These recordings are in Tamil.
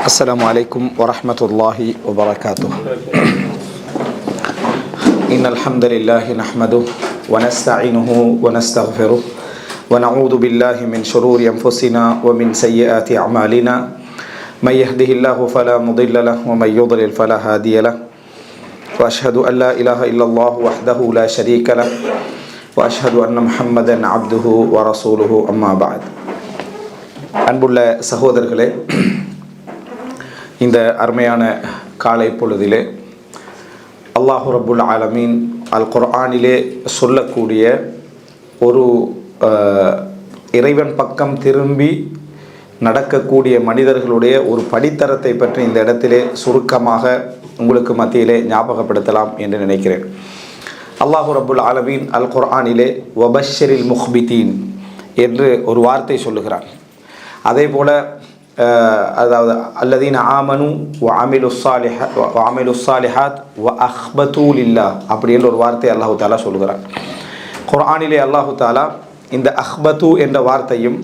السلام عليكم ورحمة الله وبركاته. إن الحمد لله نحمده ونستعينه ونستغفره ونعوذ بالله من شرور أنفسنا ومن سيئات أعمالنا من يهده الله فلا مضل له ومن يضلل فلا هادي له وأشهد أن لا إله إلا الله وحده لا شريك له وأشهد أن محمدا عبده ورسوله أما بعد. அன்புள்ள சகோதரர்களே, இந்த அருமையான காலை பொழுதிலே அல்லாஹு ரப்புல் ஆலமீன் அல் குர்ஆனிலே சொல்லக்கூடிய ஒரு இறைவன் பக்கம் திரும்பி நடக்கக்கூடிய மனிதர்களுடைய ஒரு படித்தரத்தை பற்றி இந்த இடத்திலே சுருக்கமாக உங்களுக்கு மத்தியிலே ஞாபகப்படுத்தலாம் என்று நினைக்கிறேன். அல்லாஹு ரப்புல் ஆலமீன் அல் குர்ஆனிலே வபஷ்ஷிரில் முஹ்பிதீன் என்று ஒரு வார்த்தை சொல்லுகிறான். அதே போல் அதாவது அல்லதீன ஆமனு வ அமிலு ஸாலிஹாத் வ அஹ்பது லில்லாஹ் அப்படின்ற ஒரு வார்த்தை அல்லாஹு தாலா சொல்கிறான். குர்ஆனிலே அல்லாஹு தாலா இந்த அஹ்பது என்ற வார்த்தையும்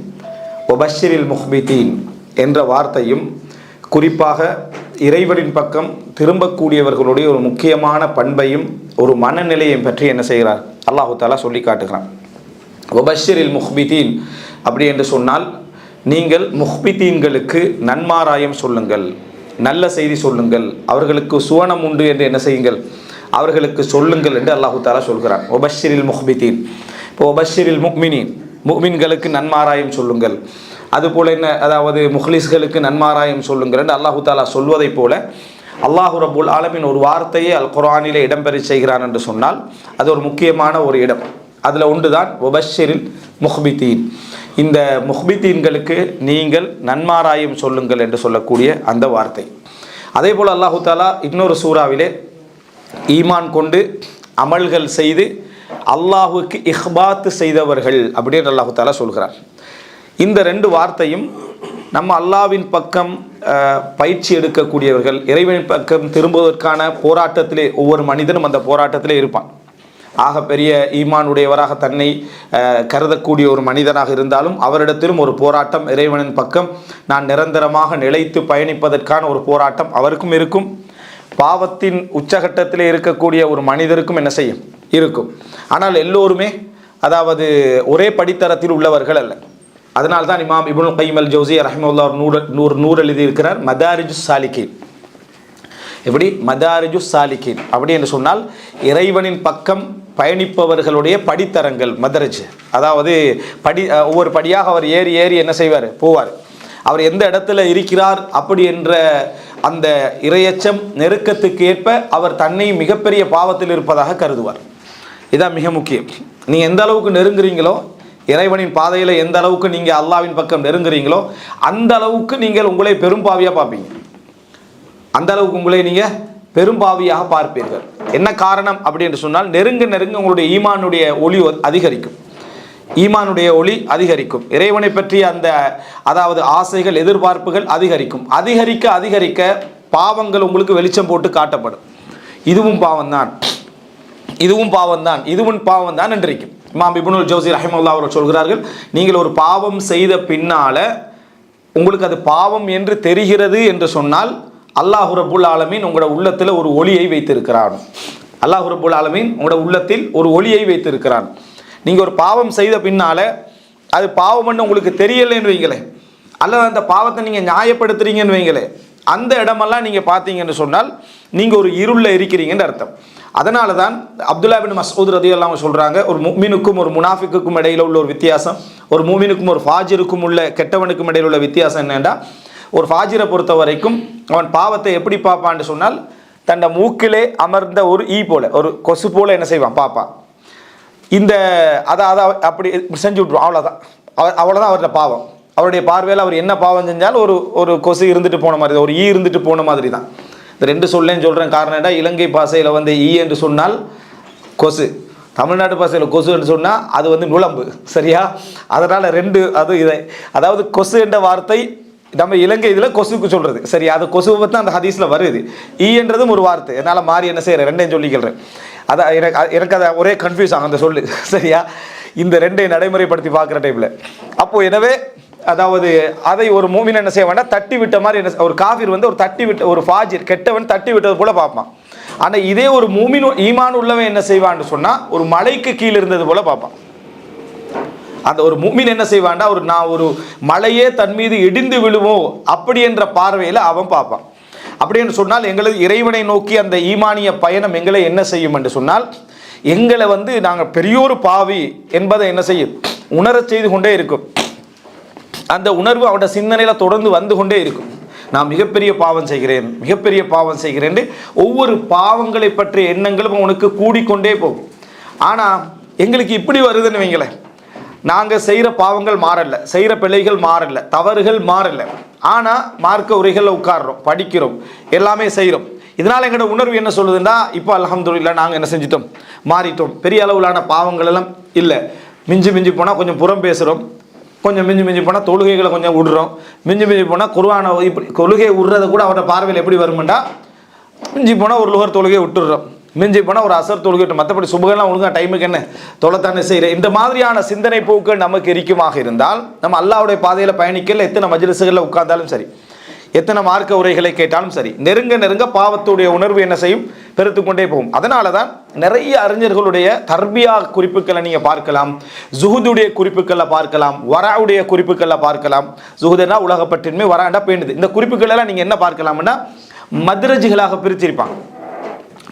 வபஷ்ஷிரில் முஹ்பிதீன் என்ற வார்த்தையும் குறிப்பாக இறைவனின் பக்கம் திரும்பக்கூடியவர்களுடைய ஒரு முக்கியமான பண்பையும் ஒரு மனநிலையையும் பற்றி என்ன செய்கிறார் அல்லாஹு தாலா சொல்லி காட்டுகிறான். வபஷ்ஷிரில் முஹ்பிதீன் அப்படி என்று சொன்னால், நீங்கள் முஹ்பிதீன்களுக்கு நன்மாராயம் சொல்லுங்கள், நல்ல செய்தி சொல்லுங்கள், அவர்களுக்கு சுவனம் உண்டு என்று என்ன செய்யுங்கள், அவர்களுக்கு சொல்லுங்கள் என்று அல்லாஹு தாலா சொல்கிறான். ஒபஷ்ஷிரில் முஹ்பிதீன். இப்போ ஒபஷ்ஷிரில் முஃமின்களுக்கு நன்மாராயம் சொல்லுங்கள், அதுபோல் என்ன, அதாவது முஹ்லிஸ்களுக்கு நன்மாராயம் சொல்லுங்கள் என்று அல்லாஹு தாலா சொல்வதை போல அல்லாஹு ரப்புல் ஆலமீன் ஒரு வார்த்தையை அல் குர்ஆனிலே இடம்பெற செய்கிறான் என்று சொன்னால் அது ஒரு முக்கியமான ஒரு இடம். அதில் ஒன்று தான் ஒபஷ்ஷிரில் முஹ்பிதீன். இந்த முஹ்பிதீன்களுக்கு நீங்கள் நன்மாராயம் சொல்லுங்கள் என்று சொல்லக்கூடிய அந்த வார்த்தை. அதே போல் அல்லாஹு தாலா இன்னொரு சூறாவிலே ஈமான் கொண்டு அமல்கள் செய்து அல்லாஹுக்கு இஹ்பாத்து செய்தவர்கள் அப்படின்னு அல்லாஹு தாலா சொல்கிறார். இந்த ரெண்டு வார்த்தையும் நம்ம அல்லாஹ்வின் பக்கம் பயிற்சி எடுக்கக்கூடியவர்கள், இறைவனின் பக்கம் திரும்புவதற்கான போராட்டத்திலே ஒவ்வொரு மனிதனும் அந்த போராட்டத்திலே இருப்பான். ஆக பெரிய ஈமானுடையவராக தன்னை கருதக்கூடிய ஒரு மனிதனாக இருந்தாலும் அவரிடத்திலும் ஒரு போராட்டம், இறைவனின் பக்கம் நான் நிரந்தரமாக நிலைத்து பயணிப்பதற்கான ஒரு போராட்டம் அவருக்கும் இருக்கும். பாவத்தின் உச்சகட்டத்திலே இருக்கக்கூடிய ஒரு மனிதருக்கும் என்ன செய்யும் இருக்கும். ஆனால் எல்லோருமே அதாவது ஒரே படித்தரத்தில் உள்ளவர்கள் அல்ல. அதனால்தான் இமாம் இப்னுல் கய்யிம் அல் ஜௌஸிய்யா ரஹ்மத்துல்லாஹி நூறு எழுதியிருக்கிறார் மதாரிஜுஸ் சாலிகீன். எப்படி மதாரிஜுஸ் சாலிகீன் அப்படி என்று சொன்னால் இறைவனின் பக்கம் பயணிப்பவர்களுடைய படித்தரங்கள், மதரஜ். அதாவது ஒவ்வொரு படியாக அவர் ஏறி ஏறி என்ன செய்வார், போவார். அவர் எந்த இடத்துல இருக்கிறார் அப்படி என்ற அந்த இறையச்சம் நெருக்கத்துக்கு ஏற்ப அவர் தன்னை மிகப்பெரிய பாவத்தில் இருப்பதாக கருதுவார். இதுதான் மிக முக்கியம். நீங்கள் எந்த அளவுக்கு நெருங்குறீங்களோ, இறைவனின் பாதையில் எந்த அளவுக்கு நீங்கள் அல்லாஹ்வின் பக்கம் நெருங்குறீங்களோ அந்த அளவுக்கு நீங்கள் உங்களை பெரும்பாவியாக பார்ப்பீங்க, அந்த அளவுக்கு உங்களை நீங்கள் பெரும்பாவியாக பார்ப்பீர்கள். என்ன காரணம் அப்படி என்று சொன்னால், நெருங்க நெருங்க உங்களுடைய ஈமானுடைய ஒளி அதிகரிக்கும், ஈமானுடைய ஒளி அதிகரிக்கும், இறைவனை பற்றிய அந்த அதாவது ஆசைகள் எதிர்பார்ப்புகள் அதிகரிக்கும். அதிகரிக்க அதிகரிக்க பாவங்கள் உங்களுக்கு வெளிச்சம் போட்டு காட்டப்படும். இதுவும் பாவம்தான், இதுவும் பாவம்தான், இதுவும் பாவம்தான் என்றிருக்கும். இமாம் இப்னுல் ஜௌஸி ரஹ்மத்துல்லாஹி அவர்கள் சொல்கிறார்கள், நீங்கள் ஒரு பாவம் செய்த பின்னால உங்களுக்கு அது பாவம் என்று தெரிகிறது என்று சொன்னால் அல்லாஹு ரப்புல் ஆலமீன் உங்களோட உள்ளத்தில் ஒரு ஒளியை வைத்திருக்கிறான். அல்லாஹு ரப்புல் ஆலமீன் உங்களோட உள்ளத்தில் ஒரு ஒளியை வைத்திருக்கிறான். நீங்கள் ஒரு பாவம் செய்த பின்னால் அது பாவம்னு உங்களுக்கு தெரியலைன்னு வைங்களேன், அல்லது அந்த பாவத்தை நீங்கள் நியாயப்படுத்துறீங்கன்னு வைங்களேன், அந்த இடமெல்லாம் நீங்கள் பார்த்தீங்கன்னு சொன்னால் நீங்கள் ஒரு இருளில் இருக்கிறீங்கன்னு அர்த்தம். அதனால தான் அப்துல்லா பின் மஸ்ஊத் ரலியல்லாஹு சொல்கிறாங்க, ஒரு முஃமினுக்கும் ஒரு முனாஃபிக்குக்கும் இடையில் உள்ள ஒரு வித்தியாசம், ஒரு மூமினுக்கும் ஒரு ஃபாஜிருக்கும் உள்ள கெட்டவனுக்கும் இடையில் உள்ள வித்தியாசம் என்னென்னா, ஒரு ஃபாஜிரை பொறுத்த வரைக்கும் அவன் பாவத்தை எப்படி பார்ப்பான்னு சொன்னால், தன்னை மூக்கிலே அமர்ந்த ஒரு ஈ போல, ஒரு கொசு போல என்ன செய்வான் பார்ப்பான். இந்த அதை அப்படி செஞ்சு விட்ருவான், அவ்வளோதான். அவ்வளோதான் அவருடைய பாவம். அவருடைய பார்வையில் அவர் என்ன பாவம் செஞ்சாலும் ஒரு கொசு இருந்துட்டு போன மாதிரி தான், ஒரு ஈ இருந்துட்டு போன மாதிரி தான். இந்த ரெண்டு சொல்லேன்னு சொல்கிறேன். காரணம் என்ன, இலங்கை பாசையில் ஈ என்று சொன்னால் கொசு, தமிழ்நாட்டு பாசையில் கொசு என்று சொன்னால் அது நுளம்பு, சரியா? அதனால் ரெண்டு அது இதை, அதாவது கொசு என்ற வார்த்தை நம்ம இலங்கை இதில் கொசுக்கு சொல்கிறது, சரி? அது கொசுவை பற்றி அந்த ஹதீஸில் வருது. ஈ என்றதும் ஒரு வார்த்தை, என்னால் மாறி என்ன செய்கிறேன், ரெண்டையும் சொல்லிக்கிறேன். அதான் எனக்கு அதை ஒரே கன்ஃபியூஸ் ஆகும் அந்த சொல்லு, சரியா? இந்த ரெண்டையும் நடைமுறைப்படுத்தி பார்க்குற டைமில். அப்போது எனவே அதாவது அதை ஒரு மூமின் என்ன செய்ய வேண்டாம், தட்டி விட்ட மாதிரி என்ன, ஒரு காஃபிர் வந்து ஒரு தட்டி விட்ட, ஒரு ஃபாஜிர் கெட்டவன் தட்டி விட்டது போல பார்ப்பான். ஆனால் இதே ஒரு மூமின் ஈமான் உள்ளவன் என்ன செய்வான்னு சொன்னால் ஒரு மலைக்கு கீழே இருந்தது போல பார்ப்பான். அந்த ஒரு மூமின் என்ன செய்வான்டா, நான் ஒரு மலையே தன் மீது இடிந்து விழுவோம் அப்படி என்ற பார்வையில் அவன் பார்ப்பான். அப்படின்னு சொன்னால் எங்களது இறைவனை நோக்கி அந்த ஈமானிய பயணம் எங்களை என்ன செய்யும் என்று சொன்னால், எங்களை வந்து நாங்கள் பெரியோரு பாவி என்பதை என்ன செய்யும், உணரச் செய்து கொண்டே இருக்கும். அந்த உணர்வு அவனோட சிந்தனையில் தொடர்ந்து வந்து கொண்டே இருக்கும். நான் மிகப்பெரிய பாவம் செய்கிறேன், மிகப்பெரிய பாவம் செய்கிறேன், ஒவ்வொரு பாவங்களை பற்றிய எண்ணங்களும் அவனுக்கு கூடிக்கொண்டே போகும். ஆனால் எங்களுக்கு இப்படி வருதுன்னு வைங்களேன், நாங்கள் செய்கிற பாவங்கள் மாறல, செய்கிற பிழைகள் மாறல, தவறுகள் மாறல, ஆனால் மார்க்க உரைகளில் உட்கார்றோம், படிக்கிறோம், எல்லாமே செய்கிறோம். இதனால் எங்களோட உணர்வு என்ன சொல்லுதுன்னா, இப்போ அல்ஹம்துலில்லாஹ் நாங்கள் என்ன செஞ்சிட்டோம், மாறிட்டோம், பெரிய அளவிலான பாவங்கள் எல்லாம் இல்லை. மிஞ்சி மிஞ்சி போனால் கொஞ்சம் புறம் பேசுகிறோம், கொஞ்சம் மிஞ்சி மிஞ்சி போனால் தொழுகைகளை கொஞ்சம் விடுறோம், மிஞ்சி மிஞ்சி போனால் குர்ஆனை இப்படி தொழுகை விடுறதை கூட அவரோட பார்வையில் எப்படி வருமெண்டா, மிஞ்சி போனால் ஒரு லுகர் தொழுகையை விட்டுடுறோம், மிஞ்சி போனால் ஒரு அசர் தொழுகிட்டு, மற்றபடி சுபகெல்லாம் ஒழுங்காக டைமுக்கு என்ன தொலைத்தானே செய்கிறேன். இந்த மாதிரியான சிந்தனை போக்குகள் நமக்கு இருக்குமாக இருந்தால் நம்ம அல்லாஹ்வுடைய பாதையில் பயணிக்கல, எத்தனை மஜ்லிஸ்களில் உட்கார்ந்தாலும் சரி, எத்தனை மார்க்க உரைகளை கேட்டாலும் சரி, நெருங்க நெருங்க பாவத்துடைய உணர்வு என்ன செய்யும், பெருத்து கொண்டே போகும். அதனால தான் நிறைய அறிஞர்களுடைய தர்பியா குறிப்புகளை நீங்கள் பார்க்கலாம், ஜுஹுதுடைய குறிப்புகளை பார்க்கலாம், வராவுடைய குறிப்புகளை பார்க்கலாம். ஜுஹுதுனா உலகப்பற்றின்மை, வராண்டா பேணுது. இந்த குறிப்புகள் எல்லாம் நீங்கள் என்ன பார்க்கலாம்னா மத்ரஜிகளாக பிரித்திருப்பாங்க,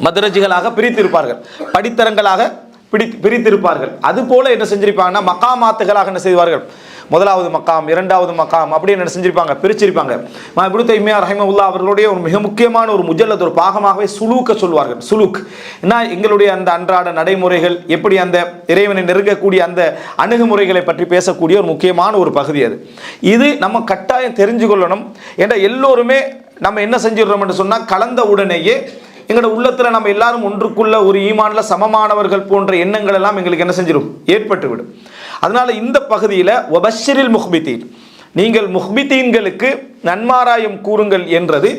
மதரஜிகளாக பிரித்திருப்பார்கள், படித்தரங்களாக பிரித்திருப்பார்கள். அது போல என்ன செஞ்சிருப்பாங்கன்னா மக்காமாத்துகளாக என்ன செய்வார்கள், முதலாவது மக்காம், இரண்டாவது மக்காம் அப்படின்னு என்ன செஞ்சிருப்பாங்க, பிரிச்சிருப்பாங்க. இப்னு தைமியா ரஹிமஹுல்லாஹ் அவர்களுடைய ஒரு மிக முக்கியமான ஒரு முஜல்லத், ஒரு பாகமாகவே சுலூக்க சொல்வார்கள். சுலூக் என்ன, எங்களுடைய அந்த அன்றாட நடைமுறைகள், எப்படி அந்த இறைவனை நெருங்கக்கூடிய அந்த அணுகுமுறைகளை பற்றி பேசக்கூடிய ஒரு முக்கியமான ஒரு பகுதி அது. இது நம்ம கட்டாயம் தெரிஞ்சு கொள்ளணும். ஏன்னா எல்லோருமே நம்ம என்ன செஞ்சிடறோம் என்று சொன்னால், கலந்த உடனேயே எங்களோட உள்ளத்தில் நம்ம எல்லாரும் ஒன்றுக்குள்ள ஒரு ஈமானில் சமமானவர்கள் போன்ற எண்ணங்கள் எல்லாம் எங்களுக்கு என்ன செஞ்சிடும், ஏற்பட்டுவிடும். அதனால இந்த பகுதியில் வபஷிரில் முஹ்பித்தீன், நீங்கள் முஹ்பித்தீன்களுக்கு நன்மாராயம் கூறுங்கள் என்றது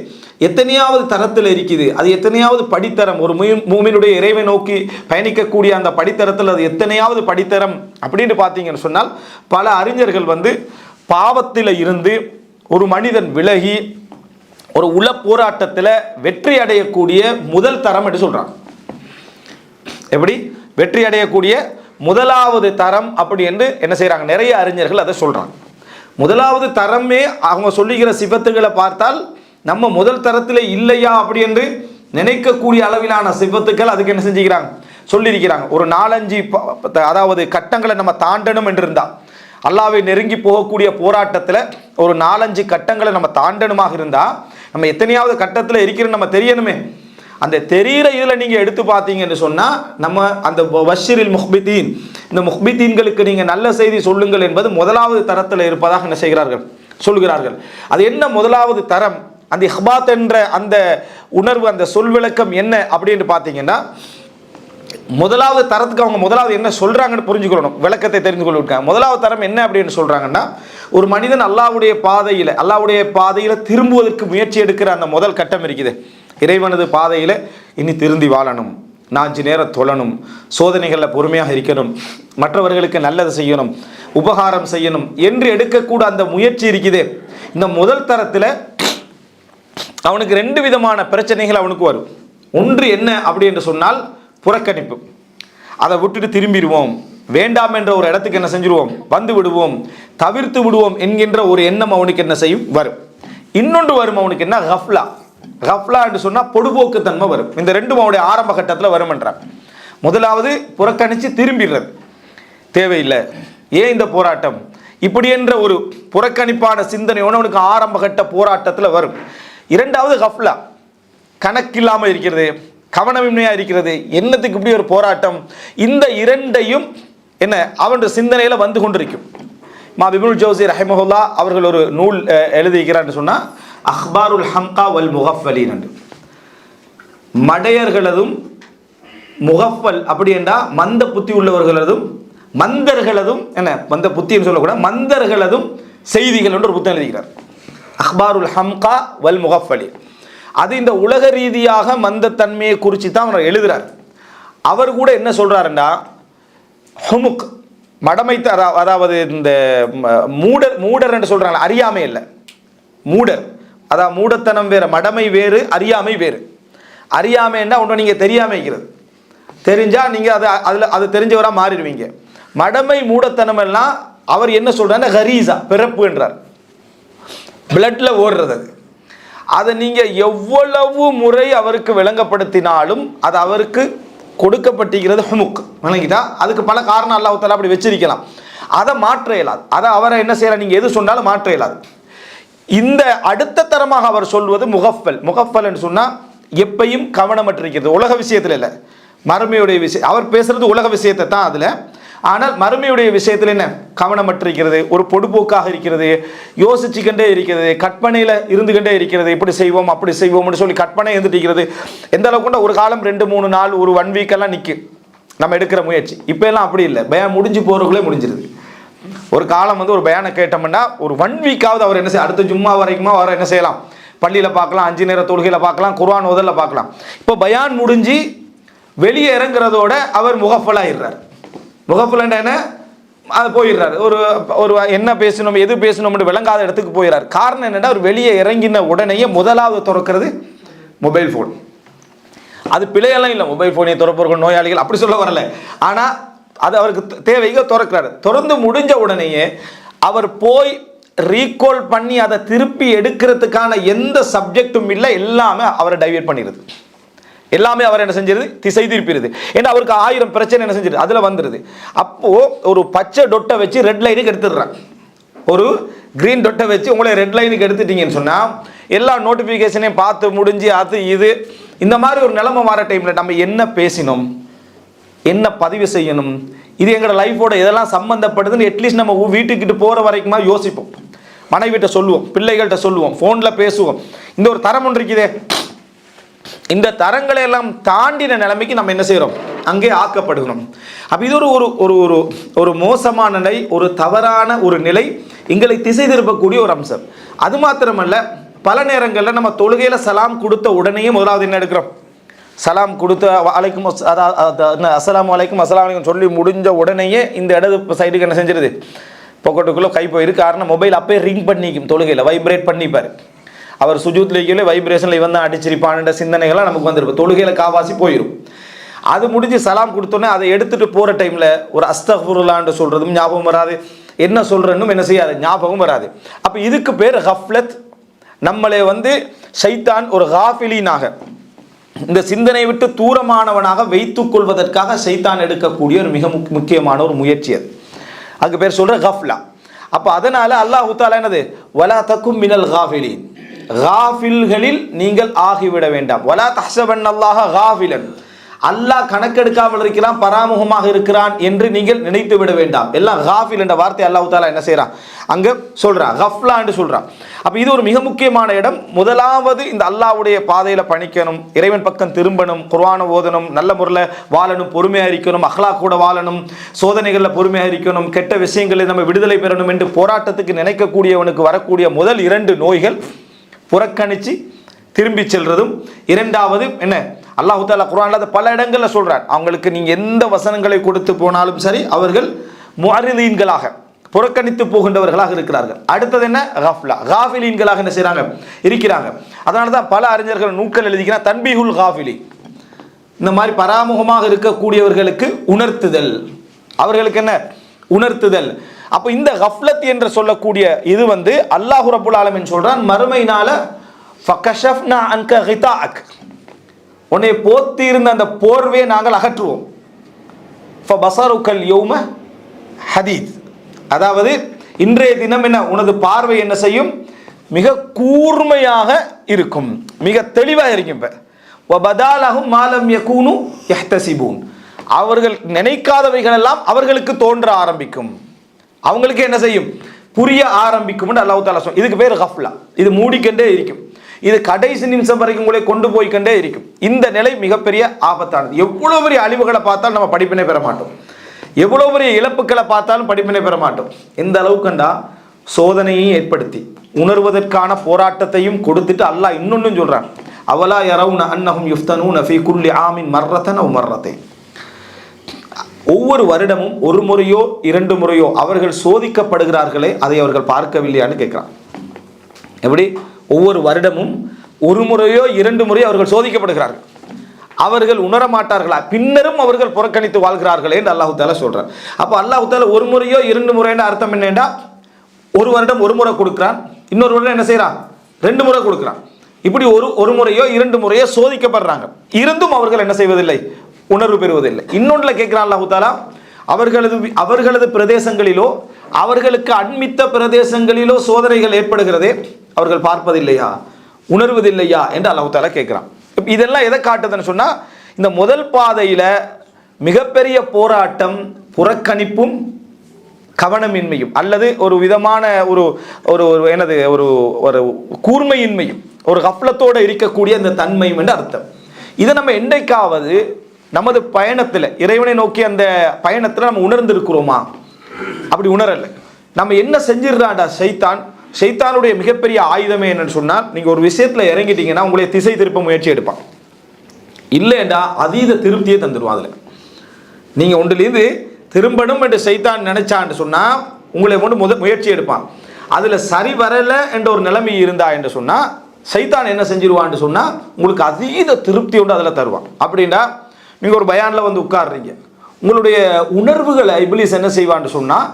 எத்தனையாவது தரத்தில் இருக்குது, அது எத்தனையாவது படித்தரம், ஒரு மூமினுடைய இறைவை நோக்கி பயணிக்கக்கூடிய அந்த படித்தரத்தில் அது எத்தனையாவது படித்தரம் அப்படின்னு பார்த்தீங்கன்னு சொன்னால், பல அறிஞர்கள் வந்து பாவத்தில் இருந்து ஒரு மனிதன் விலகி ஒரு உள போராட்டத்தில் வெற்றி அடையக்கூடிய முதல் தரம் என்று சொல்றாங்க. எப்படி வெற்றி அடையக்கூடிய முதலாவது தரம் அப்படி என்று என்ன செய்யறாங்க, நிறைய அறிஞர்கள் அதை சொல்றாங்க. முதலாவது தரமே அவங்க சொல்லுகிற சிபத்துகளை பார்த்தால் நம்ம முதல் தரத்தில் இல்லையா அப்படி என்று நினைக்கக்கூடிய அளவிலான சிபத்துக்கள் அதுக்கு என்ன செஞ்சுக்கிறாங்க, சொல்லியிருக்கிறாங்க. ஒரு 4-5 அதாவது கட்டங்களை நம்ம தாண்டணும் என்று இருந்தால், அல்லாஹ்வை நெருங்கி போகக்கூடிய போராட்டத்தில் ஒரு 4-5 கட்டங்களை நம்ம தாண்டணுமாக இருந்தால், நம்ம எத்தனையாவது கட்டத்தில் இருக்கிறோம் நம்ம தெரியணுமே. அந்த தெரிகிற இதில் நீங்கள் எடுத்து பார்த்தீங்கன்னு சொன்னால், நம்ம அந்த வஷிரில் முஹ்பித்தீன், இந்த முஹ்பித்தீன்களுக்கு நீங்கள் நல்ல செய்தி சொல்லுங்கள் என்பது முதலாவது தரத்தில் இருப்பதாக என்ன செய்கிறார்கள், சொல்கிறார்கள். அது என்ன முதலாவது தரம், அந்த இஹ்பாத் என்ற அந்த உணர்வு, அந்த சொல் விளக்கம் என்ன அப்படின்னு பார்த்தீங்கன்னா, முதலாவது தரத்துக்கு அவங்க முதலாவது என்ன சொல்றாங்கன்னு புரிஞ்சுக்கணும், விளக்கத்தை தெரிந்து கொள்ளுங்க. முதலாவது தரம் என்ன அப்படின்னு சொல்றாங்கன்னா, ஒரு மனிதன் அல்லாஹ்வுடைய பாதையில திரும்புவதற்கு முயற்சி எடுக்கிற அந்த முதல் கட்டம் இருக்குது, இறைவனது பாதையில இனி திருந்தி வாழணும், 4 நேரம் தொழணும், சோதனைகளில் பொறுமையாக இருக்கணும், மற்றவர்களுக்கு நல்லது செய்யணும், உபகாரம் செய்யணும் என்று எடுக்கக்கூட அந்த முயற்சி இருக்குது. இந்த முதல் தரத்தில் அவனுக்கு 2 விதமான பிரச்சனைகள் அவனுக்கு வரும். ஒன்று என்ன அப்படி என்று சொன்னால் புறக்கணிப்பு, அதை விட்டுட்டு திரும்பிடுவோம், வேண்டாம் என்ற ஒரு இடத்துக்கு என்ன செஞ்சிருவோம், வந்து விடுவோம், தவிர்த்து விடுவோம் என்கின்ற ஒரு எண்ணம் அவனுக்கு என்ன செய்யும், வரும். இன்னொன்று வரும் அவனுக்கு என்ன, கஃப்லா. கஃப்லா என்று சொன்னால் பொடுபோக்குத்தன்மை வரும். இந்த 2 அவனுடைய ஆரம்ப கட்டத்தில் வரும் என்றார். முதலாவது புறக்கணித்து திரும்பிடுறது, தேவையில்லை, ஏன் இந்த போராட்டம் இப்படி என்ற ஒரு புறக்கணிப்பான சிந்தனையோடு அவனுக்கு ஆரம்ப கட்ட போராட்டத்தில் வரும். இரண்டாவது கஃப்லா, கணக்கில்லாமல் இருக்கிறது, கவனமின்மையாக இருக்கிறது, என்னத்துக்கு இப்படி ஒரு போராட்டம். இந்த 2ஐயும் என்ன அவனுடைய சிந்தனையில் வந்து கொண்டிருக்கும். இப்னுல் ஜௌஸி ரஹிமஹுல்லாஹ் அவர்கள் ஒரு நூல் எழுதியிருக்கிறான்னு சொன்னால், அஹ்பாருல் ஹம்கா வல் முகஃபலீன் என்று, மடையர்களதும் முகஃபல் அப்படி என்றால் மந்த புத்தி உள்ளவர்களதும் மந்தர்களதும், என்ன மந்த புத்தின்னு சொல்லக்கூடாது, மந்தர்களதும் செய்திகள் என்று ஒரு புத்தகம் எழுதுகிறார். அஹ்பாருல் ஹம்கா வல் முகஃபலீன், அது இந்த உலக ரீதியாக மந்தத்தன்மையை குறித்து தான் அவர் எழுதுறார். அவர் கூட என்ன சொல்றாருன்னா, ஹுமுக் மடமை அதாவது இந்த மூடர் என்று சொல்றாங்க, அறியாமை இல்லை, மூடர். அதாவது மூடத்தனம் வேறு, மடமை வேறு, அறியாமை வேறு. அறியாமைன்னா ஒன்று நீங்கள் தெரியாமைக்கிறது, தெரிஞ்சால் நீங்கள் அது தெரிஞ்சவராக மாறிடுவீங்க. மடமை மூடத்தனம் எல்லாம் அவர் என்ன சொல்றாருன்னா கரீசா, பிறப்பு என்றார், பிளட்ல ஓடுறது. அதை நீங்கள் எவ்வளவு முறை அவருக்கு விளங்கப்படுத்தினாலும் அது அவருக்கு கொடுக்கப்பட்டிருக்கிறது ஹுமுக், வணங்கிட்டா. அதுக்கு பல காரணம் அல்லாஹ் தஆலா அப்படி வச்சிருக்கலாம், அதை மாற்ற இயலாது. அதை அவரை என்ன செய்யலாம், நீங்கள் எது சொன்னாலும் மாற்ற இயலாது. இந்த அடுத்த தரமாக அவர் சொல்வது முகஃபல். முகஃபல் என்று சொன்னால் எப்பையும் கவனமற்றிருக்கிறது, உலக விஷயத்தில் இல்லை, மறுமையுடைய விஷயம். அவர் பேசுறது உலக விஷயத்தை தான் அதில், ஆனால் மறுமையுடைய விஷயத்தில் என்ன கவனமற்றிருக்கிறது, ஒரு பொடுபோக்காக இருக்கிறது, யோசிச்சுக்கிட்டே இருக்கிறது, கற்பனையில் இருந்துகிட்டே இருக்கிறது, இப்படி செய்வோம் அப்படி செய்வோம்னு சொல்லி கற்பனை இருந்துட்டு இருக்கிறது. எந்த அளவுக்கு ஒரு காலம் 2-3 நாள் ஒரு 1 வீக்கெல்லாம் நிற்கும் நம்ம எடுக்கிற முயற்சி. இப்போ எல்லாம் அப்படி இல்லை, பயம் முடிஞ்சு போகிறக்குள்ளே முடிஞ்சிருது. ஒரு காலம் ஒரு பயானை கேட்டோம்னா ஒரு 1 வீக்காவது அவர் என்ன செய்ய, அடுத்த ஜும்மா வரைக்குமா வர என்ன செய்யலாம், பள்ளியில் பார்க்கலாம், 5 நேர தொழுகையில் பார்க்கலாம், குர்ஆன் ஓதலில் பார்க்கலாம். இப்போ பயான் முடிஞ்சு வெளியே இறங்குறதோட அவர் முகஃபலாயிடுறார். முகஃபலண்டா என்ன, அது போயிடுறாரு, ஒரு என்ன பேசணும் எது பேசணும்னு விளங்காத இடத்துக்கு போயிடுறார். காரணம் என்னென்னா அவர் வெளியே இறங்கின உடனேயே முதலாவது திறக்கிறது மொபைல் ஃபோன். அது பிழையெல்லாம் இல்லை, மொபைல் ஃபோனை திறப்பவர்கள் நோயாளிகள் அப்படி சொல்ல வரல, ஆனால் அது அவருக்கு தேவைக்கு திறக்கிறாரு. திறந்து முடிஞ்ச உடனேயே அவர் போய் ரீகால் பண்ணி அதை திருப்பி எடுக்கிறதுக்கான எந்த சப்ஜெக்டும் இல்லை, எல்லாமே அவரை டைவர்ட் பண்ணிடுது, எல்லாமே அவர் என்ன செஞ்சிருது, திசை திருப்பிடுது. ஏன்னா அவருக்கு 1000 பிரச்சனை என்ன செஞ்சிருது அதில் வந்துடுது. அப்போ ஒரு பச்சை டொட்டை வச்சு ரெட் லைனுக்கு எடுத்துடுறான், ஒரு கிரீன் டொட்டை வச்சு உங்களை ரெட் லைனுக்கு எடுத்துட்டீங்கன்னு சொன்னால் எல்லா நோட்டிஃபிகேஷனையும் பார்த்து முடிஞ்சு அது இது இந்த மாதிரி ஒரு நிலைமை வர டைமில் நம்ம என்ன பேசினோம், என்ன பதிவு செய்யணும், இது எங்களோட லைஃபோட எதெல்லாம் சம்மந்தப்படுதுன்னு அட்லீஸ்ட் நம்ம வீட்டுக்கிட்டு போகிற வரைக்குமா யோசிப்போம். மனைவிட்ட சொல்லுவோம், பிள்ளைகள்கிட்ட சொல்லுவோம், ஃபோனில் பேசுவோம். இந்த ஒரு தரம் ஒன்று இருக்குதே, இந்த தரங்களை எல்லாம் தாண்டின நிலைமைக்கு நம்ம என்ன செய்கிறோம், அங்கே ஆக்கப்படுகிறோம். அப்போ இது ஒரு ஒரு ஒரு மோசமான நிலை, ஒரு தவறான ஒரு நிலை, எங்களை திசை திருப்பக்கூடிய ஒரு அம்சம். அது மாத்திரமல்ல, பல நேரங்களில் நம்ம தொழுகையில் சலாம் கொடுத்த உடனேயே முதலாவது என்ன எடுக்கிறோம், சலாம் கொடுத்த அலைக்கும் அஸ்ஸலாமு அலைக்கும் அஸ்ஸலாமு அலைக்கும் சொல்லி முடிஞ்ச உடனேயே இந்த இடது சைடுக்கு என்ன செஞ்சிருது, பொக்கெட்டுக்குள்ளே கை போயிருக்கு. காரணம் மொபைல் அப்போயே ரிங் பண்ணிக்கும், தொழுகையில் வைப்ரேட் பண்ணிப்பார். அவர் சுஜூத்லேயே வைப்ரேஷனில் இவன் தான் அடிச்சிருப்பான்ற சிந்தனைகள்லாம் நமக்கு வந்துருக்கும், தொழுகையில் காவாசி போயிடும். அது முடிஞ்சு சலாம் கொடுத்தோன்னே அதை எடுத்துகிட்டு போகிற டைமில் ஒரு அஸ்தக்ஃபிருல்லாஹ்னு சொல்கிறதும் ஞாபகம் வராது, என்ன சொல்கிறன்னும் என்ன செய்யாது, ஞாபகம் வராது. அப்போ இதுக்கு பேர் கஃப்லத். நம்மளே ஷைத்தான் ஒரு காஃபிலீனாக, இந்த சிந்தனையை விட்டு தூரமானவனாக வைத்துக் கொள்வதற்காக ஷைத்தான் எடுக்கக்கூடிய ஒரு மிக முக்கியமான ஒரு முயற்சி அது. அதுக்கு பேர் சொல்கிற கஃப்லா. அப்போ அதனால் அல்லாஹ் தஆலா என்னது, வலா தக்கும் மினல் காஃபிலீன், காஃபில்களில் நீங்கள் ஆகிவிட வேண்டாம். வலா தஹ்சபன்னல்லாஹ காஃபிலன், அல்லாஹ் கணக்கெடுக்காமல் இருக்கிறான், பராமுகமாக இருக்கிறான் என்று நீங்கள் நினைத்து விட வேண்டாம். எல்லாம் காஃபில் என்ற வார்த்தை அல்லாஹ் தஆலா என்ன செய்கிறான், அங்கே சொல்கிறான், கஃப்லா என்று சொல்கிறான். அப்போ இது ஒரு மிக முக்கியமான இடம். முதலாவது இந்த அல்லாஹ்வுடைய பாதையில் பணிக்கணும், இறைவன் பக்கம் திரும்பணும், குர்ஆனை ஓதணும், நல்ல முறையில் வாழணும், பொறுமையாக இருக்கணும், அஹ்லாக் கூட வாழணும், சோதனைகளில் பொறுமையாக இருக்கணும், கெட்ட விஷயங்களில் நம்ம விடுதலை பெறணும் என்று போராட்டத்துக்கு நினைக்கக்கூடியவனுக்கு வரக்கூடிய முதல் 2 நோய்கள் புறக்கணித்து திரும்பி செல்றதும். இரண்டாவது என்ன, அல்லாஹ் தஆலா குர்ஆன்ல பல இடங்களில் சொல்றார், அவங்களுக்கு நீங்க எந்த வசனங்களை கொடுத்து போனாலும் சரி அவர்கள் முஅரிதீன்களாக, புறக்கணித்து போகின்றவர்களாக இருக்கிறார்கள். அடுத்தது என்ன, கஃப்லா, காஃபிலீன்களாக என்ன செய்றாங்க, இருக்கிறாங்க. அதனால தான் பல அறிஞர்கள் நூல்கள் எழுதிக்கிறார், தன்பீஹுல் காஃபிலி, இந்த மாதிரி பராமுகமாக இருக்கக்கூடியவர்களுக்கு உணர்த்துதல், அவர்களுக்கு என்ன உணர்த்துதல். அப்போ இந்த கஃப்லத் என்று சொல்லக்கூடிய இது அல்லாஹ் ரப்புல் ஆலமீன் சொல்றான், மறுமையினால ஃபகஷஃப்னா அன்க கிதாஅக், உன்னை போத்தி இருந்த அந்த போர்வையை நாங்கள் அகற்றுவோம். ஃபபஸருக்கல் யௌம ஹதீத், அதாவது இன்றைய தினம் என்ன, உனது பார்வை என்ன செய்யும், மிக கூர்மையாக இருக்கும், மிக தெளிவாக இருக்கும். வபதாலஹும் மா லம் யகூனு யஹ்தஸிபூன், அவர்கள் நினைக்காதவைகள் எல்லாம் அவர்களுக்கு தோன்ற ஆரம்பிக்கும், அவங்களுக்கு என்ன செய்யும், புரிய ஆரம்பிக்கும் என்று அல்லாஹ் தஆலா சொல்றான். இதுக்கு பேர் கஃப்லா. இது மூடிக்கொண்டே இருக்கும், இது கடைசி நிமிஷம் வரைக்கும் உங்களை கொண்டு போய்கொண்டே இருக்கும். இந்த நிலை மிகப்பெரிய ஆபத்தானது. எவ்வளவு பெரிய அழிவுகளை பார்த்தாலும் நம்ம படிப்பினை பெற மாட்டோம், எவ்வளவு பெரிய இழப்புகளை பார்த்தாலும் படிப்பினை பெற மாட்டோம். எந்த அளவுக்குண்டா சோதனையை ஏற்படுத்தி உணர்வதற்கான போராட்டத்தையும் கொடுத்துட்டு அல்லாஹ் இன்னொன்னும் சொல்றான், அவலா யரவுன அன்னஹும் யுஃப்தனூன ஃபீ குல்லி ஆமின் மர்ரத்தன் அவ் மர்ரத்தைன், ஒவ்வொரு வருடமும் ஒரு முறையோ 2 முறையோ அவர்கள் சோதிக்கப்படுகிறார்களே, அதை அவர்கள் பார்க்கவில்லையான்னு கேட்கிறான். எப்படி? ஒவ்வொரு வருடமும் ஒரு முறையோ 2 முறையோ அவர்கள் சோதிக்கப்படுகிறார்கள், அவர்கள் உணர மாட்டார்களா? பின்னரும் அவர்கள் புறக்கணித்து வாழ்கிறார்களே என்று அல்லாஹ் தஆலா சொல்றார். அப்போ அல்லாஹ் தஆலா ஒரு முறையோ 2 முறைன்னு அர்த்தம் என்னென்றா, ஒரு வருடம் ஒரு முறை கொடுக்குறான், இன்னொரு வருடம் என்ன செய்யறான்? 2 முறை கொடுக்குறான். இப்படி ஒரு முறையோ 2 முறையோ சோதிக்கப்படுறாங்க, இருந்தும் அவர்கள் என்ன செய்வதில்லை? உணர்வு பெறுவதில்லை. இன்னொன்றுல கேட்கிறான் அல்லாஹ் தஆலா, அவர்களது பிரதேசங்களிலோ அவர்களுக்கு அண்மித்த பிரதேசங்களிலோ சோதனைகள் ஏற்படுகிறதே, அவர்கள் பார்ப்பதில்லையா, உணர்வதில்லையா என்று அல்லாஹ் தஆலா கேட்கிறான். இதெல்லாம் எதை காட்டுதுன்னு சொன்னா, இந்த முதல் பாதையில மிகப்பெரிய போராட்டம் புறக்கணிப்பும் கவனமின்மையும், அல்லது ஒரு விதமான ஒரு என்னது ஒரு ஒரு கூர்மையின்மையும், ஒரு கஃப்லத்தோடு இருக்கக்கூடிய அந்த தன்மையும் என்று அர்த்தம். இதை நம்ம என்றைக்காவது நமது பயணத்தில், இறைவனை நோக்கி அந்த பயணத்தில் நம்ம உணர்ந்திருக்கிறோமா? அப்படி உணரலை. நம்ம என்ன செஞ்சிடறான்டா ஷைத்தானுடைய மிகப்பெரிய ஆயுதமே என்னன்னு சொன்னால், நீங்கள் ஒரு விஷயத்தில் இறங்கிட்டீங்கன்னா உங்களை திசை திருப்ப முயற்சி எடுப்பான். இல்லைண்டா அதீத திருப்தியை தந்துடுவான். அதில் நீங்கள் ஒன்றிலிருந்து திரும்பணும் என்று ஷைத்தான் நினைச்சான்னு சொன்னால் உங்களை கொண்டு முயற்சி எடுப்பான். அதில் சரி வரலை என்ற ஒரு நிலைமை இருந்தா என்று சொன்னால் ஷைத்தான் என்ன செஞ்சிருவான்னு சொன்னால் உங்களுக்கு அதீத திருப்தி ஒன்று அதில் தருவான். அப்படின்னா நீங்கள் ஒரு பயானில் வந்து உட்காடுறீங்க, உங்களுடைய உணர்வுகளை இப்லீஸ் என்ன செய்வான்னு சொன்னால்,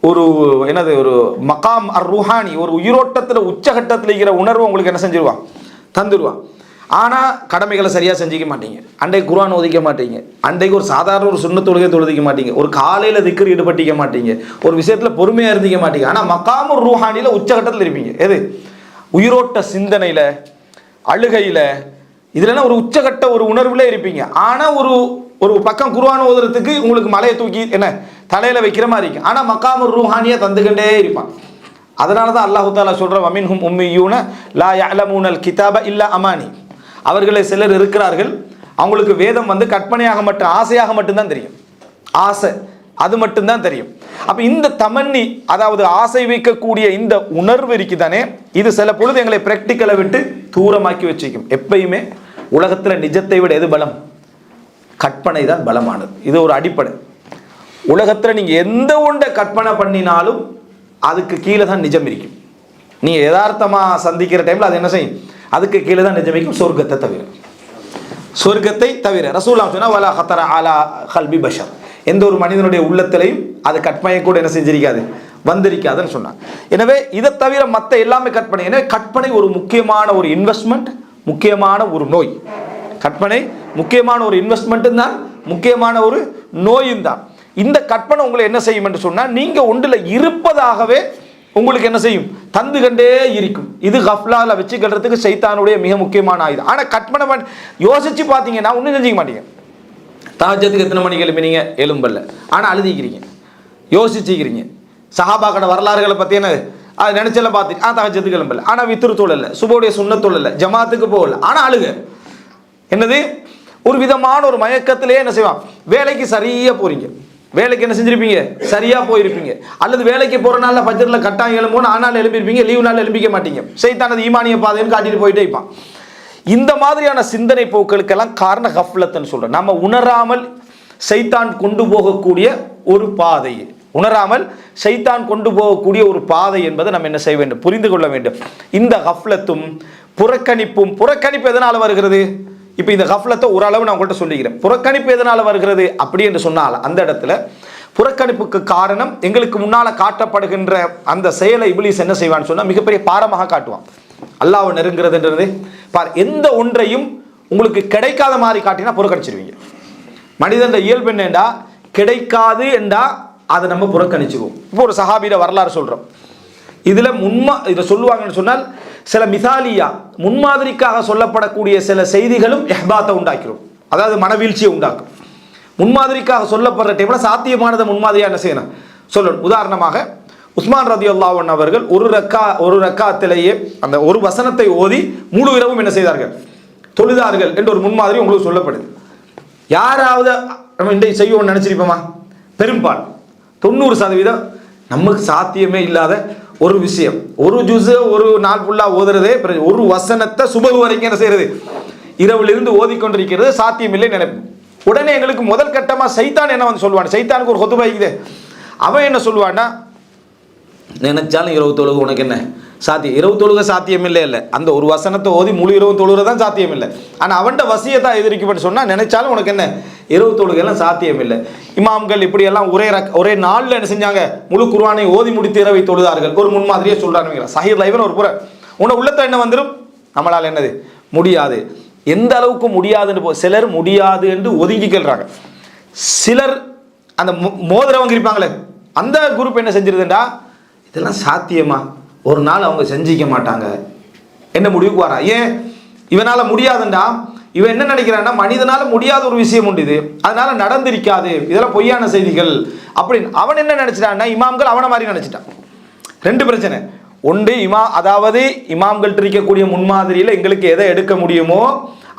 ஒரு என்னது ஒரு மகாம் ரூஹானி, ஒரு உயிரோட்டத்தில் உச்சகட்டத்தில் இருக்கிற உணர்வு உங்களுக்கு என்ன செஞ்சிருவான்? தந்துடுவான். ஆனால் கடமைகளை சரியாக செஞ்சிக்க மாட்டீங்க, அன்றைக்கு குர்ஆன் ஓதிக்க மாட்டீங்க, அன்றைக்கு ஒரு சாதாரண ஒரு சுன்னத் தொழுகை தொழுதிக்க மாட்டீங்க, ஒரு காலையில் திக்ர் ஈடுபட்டிக்க மாட்டீங்க, ஒரு விஷயத்தில் பொறுமையாக இருந்திக்க மாட்டீங்க. ஆனால் மகாம் ரூஹானியில் உச்சகட்டத்தில் இருப்பீங்க. எது? உயிரோட்ட சிந்தனையில், அழுகையில், இதுலனா ஒரு உச்சகட்ட ஒரு உணர்வுல இருப்பீங்க. ஆனால் ஒரு பக்கம் குர்ஆன் ஓதுறதுக்கு உங்களுக்கு மலையை தூக்கி என்ன தலையில் வைக்கிற மாதிரி இருக்கும். ஆனால் மகாம் ரூஹானியை தந்துக்கிட்டே இருப்பான். அதனால தான் அல்லாஹ் தஆலா சொல்ற, வமின்ஹும் உம்மியூன லா யஅலமூனல் கிதாப இல்லா அமானி. அவர்களே சிலர் இருக்கிறார்கள், அவங்களுக்கு வேதம் வந்து கற்பனையாக மட்டும், ஆசையாக மட்டும்தான் தெரியும். ஆசை அது மட்டும்தான் தெரியும். அப்போ இந்த தமன்னி, அதாவது ஆசை வைக்கக்கூடிய இந்த உணர்வு இருக்குதானே, இது சில பொழுது எங்களை பிராக்டிக்கலை விட்டு தூரமாக்கி வச்சுக்கும். எப்பயுமே உலகத்தில் நிஜத்தை விட எது பலம்? கற்பனை தான் பலமானது. இது ஒரு அடிப்படை. உலகத்தில் நீங்கள் எந்த ஒன்றை கற்பனை பண்ணினாலும் அதுக்கு கீழே தான் நிஜம் இருக்கும். நீங்கள் யதார்த்தமாக சந்திக்கிற டைமில் அது என்ன செய்யும்? அதுக்கு கீழே தான் நிஜம் இருக்கும். சொர்க்கத்தை தவிர ரசூலுல்லாஹ் சொன்னா வலா ஹத்தர அலா கல்பி பஷர், எந்த ஒரு மனிதனுடைய உள்ளத்திலையும் அது கற்பனை கூட என்ன செஞ்சிருக்காது, வந்திருக்காதுன்னு சொன்னாங்க. எனவே இதை தவிர மற்ற எல்லாமே கற்பனை. எனவே கற்பனை ஒரு முக்கியமான ஒரு இன்வெஸ்ட்மெண்ட், முக்கியமான ஒரு நோய். கற்பனை முக்கியமான ஒரு இன்வெஸ்ட்மெண்ட்டும் தான், முக்கியமான ஒரு நோயும் தான். இந்த கற்பனை உங்களை என்ன செய்யும் என்று சொன்னால், நீங்கள் ஒன்றில் இருப்பதாகவே உங்களுக்கு என்ன செய்யும்? தந்து கண்டே இருக்கும். இது கஃப்லால வச்சுக்கிறதுக்கு ஷைத்தானுடைய மிக முக்கியமான ஆயுதம். ஆனால் கற்பனை யோசிச்சு பார்த்தீங்கன்னா ஒன்றும் செஞ்சிக்க மாட்டீங்க. தஹஜ்ஜுதுக்கு எத்தனை மணிக்கு எழுப்பினீங்க? எலும்பல்ல. ஆனால் அழுதிக்கிறீங்க, யோசிச்சுக்கிறீங்க. சஹாபாக்கட வரலாறுகளை பற்றி என்ன அது நினைச்செல்லாம் பார்த்துட்டு தஹஜ்ஜுதுக்கு எழும்பல, ஆனால் வித்ரு தொழல, சுபோடைய சுன்னத் தொழல, ஜமாத்துக்கு போகல, ஆனால் அழுக. என்னது? ஒரு விதமான ஒரு மயக்கத்திலே என்ன செய்வான்? வேலைக்கு சரியாக போறீங்க, வேலைக்கு என்ன செஞ்சிருப்பீங்க? சரியாக போயிருப்பீங்க. அல்லது வேலைக்கு போகிற நாளில் ஃபஜ்ரில் கட்டாயம் எழும்போன்னு ஆனால் எழுப்பியிருப்பீங்க, லீவு நாளில் எழுப்பிக்க மாட்டீங்க. ஷைத்தானது ஈமானிய பாதைன்னு காட்டிட்டு போயிட்டே இருப்பான். இந்த மாதிரியான சிந்தனை போக்களுக்கெல்லாம் காரண கஃப்லத்துன்னு சொல்கிறேன். நம்ம உணராமல் ஷைத்தான் கொண்டு போகக்கூடிய ஒரு பாதை, உணராமல் ஷைத்தான் கொண்டு போகக்கூடிய ஒரு பாதை என்பதை நம்ம என்ன செய்ய வேண்டும்? புரிந்து கொள்ள வேண்டும். இந்த கஃப்லத்தும் புறக்கணிப்பும், புறக்கணிப்பு எதனால் வருகிறது? இப்போ இந்த கஃப்லத்தை ஓரளவு நான் உங்கள்கிட்ட சொல்லிக்கிறேன். புறக்கணிப்பு எதனால் வருகிறது அப்படி என்று சொன்னால், அந்த இடத்துல புறக்கணிப்புக்கு காரணம் எங்களுக்கு முன்னால் காட்டப்படுகின்ற அந்த செயலை இப்லீஸ் என்ன செய்வான்னு சொன்னால் மிகப்பெரிய பாரமாக காட்டுவான். அல்லாஹ்வை நெருங்கிறதுன்றது பார், எந்த ஒன்றையும் உங்களுக்கு கிடைக்காத மாதிரி காட்டினா புறக்கணிச்சிருவீங்க. மனிதன் இயல்பு என்னண்டா, கிடைக்காது என்றா அதை நம்ம புறக்கணிச்சிருவோம். இப்போ ஒரு சஹாபியோட வரலாறு சொல்கிறோம். இதில் இதை சொல்லுவாங்கன்னு சொன்னால் சில மிசாலியா முன்மாதிரிக்காக சொல்லப்படக்கூடிய சில செய்திகளும் எஹ்பாத்தை உண்டாக்கிறோம், அதாவது மனவீழ்ச்சியை உண்டாக்கும். முன்மாதிரிக்காக சொல்லப்படுற டைமில் சாத்தியமானதை முன்மாதிரியாக என்ன செய்யணும் சொல்லணும். உதாரணமாக உஸ்மான் ரலியல்லாஹு அன்ஹு அவர்கள் ஒரு ரக்காத்திலேயே அந்த ஒரு வசனத்தை ஓதி முழு இரவும் என்ன செய்தார்கள்? தொழுதார்கள் என்ற ஒரு முன்மாதிரி உங்களுக்கு சொல்லப்படுது. யாராவது நம்ம இன்றைக்கு செய்வோம்னு நினச்சிருப்போமா? பெரும்பாலும் 90% நமக்கு சாத்தியமே இல்லாத ஒரு விஷயம். ஒரு ஜுஸு ஒரு நாள் ஃபுல்லாக ஓதுறதே, ஒரு வசனத்தை சுபகு வரைக்கும் என்ன செய்யறது? இரவிலிருந்து ஓதிக்கொண்டிருக்கிறது சாத்தியமில்லை நினைப்போம். உடனே எங்களுக்கு முதல் கட்டமாக சைத்தான் என்ன வந்து சொல்லுவான், சைத்தானுக்கு ஒரு கொத்து வைக்குது, அவன் என்ன சொல்லுவான்னா, நினைச்சாலும் இரவு தொழுகு உனக்கு என்ன சாத்தியம், இரவு தொழுக சாத்தியம் இல்லை, அந்த ஒரு வசனத்தை ஓதி முழு இரவு தொழுகிறது தான் சாத்தியம் இல்லை. ஆனால் அவன்கிட்ட வசியத்தை எதிர்க்கப்பட்டு சொன்னால் நினைச்சாலும் உனக்கு என்ன இரவு தொழுகைலாம் சாத்தியம் இல்லை. இமாம்கள் இப்படியெல்லாம் ஒரே நாளில் என்ன செஞ்சாங்க, முழு குர்ஆனை ஓதி முடித்து இரவை தொழுதார்கள். ஒரு முன்மாதிரியே சொல்கிறாங்க. சஹீஹ் லைவன் ஒரு புற உன்னை உள்ளத்தை என்ன வந்துடும், நம்மளால் என்னது முடியாது. எந்த அளவுக்கு முடியாதுன்னு சிலர் முடியாது என்று ஒதுங்கிக்கிறாங்க. சிலர் அந்த மோதிரவங்க இருப்பாங்களே அந்த குரூப் என்ன செஞ்சிருதுண்டா, இதெல்லாம் சாத்தியமா, ஒரு நாள் அவங்க செஞ்சிக்க மாட்டாங்க என்ன முடிவுக்கு வரா. ஏன் இவனால முடியாதுண்டா, இவன் என்ன நினைக்கிறான்னா மனிதனால முடியாத ஒரு விஷயம் உண்டு, இது அதனால நடந்திருக்காது, இதெல்லாம் பொய்யான செய்திகள் அப்படின்னு அவன் என்ன நினைச்சிட்டான்னா, இமாம்கள் அவனை மாதிரி நினைச்சிட்டான். ரெண்டு பிரச்சனை. ஒன்று அதாவது இமாம்கள்ட்ட இருக்கக்கூடிய முன்மாதிரியில் எங்களுக்கு எதை எடுக்க முடியுமோ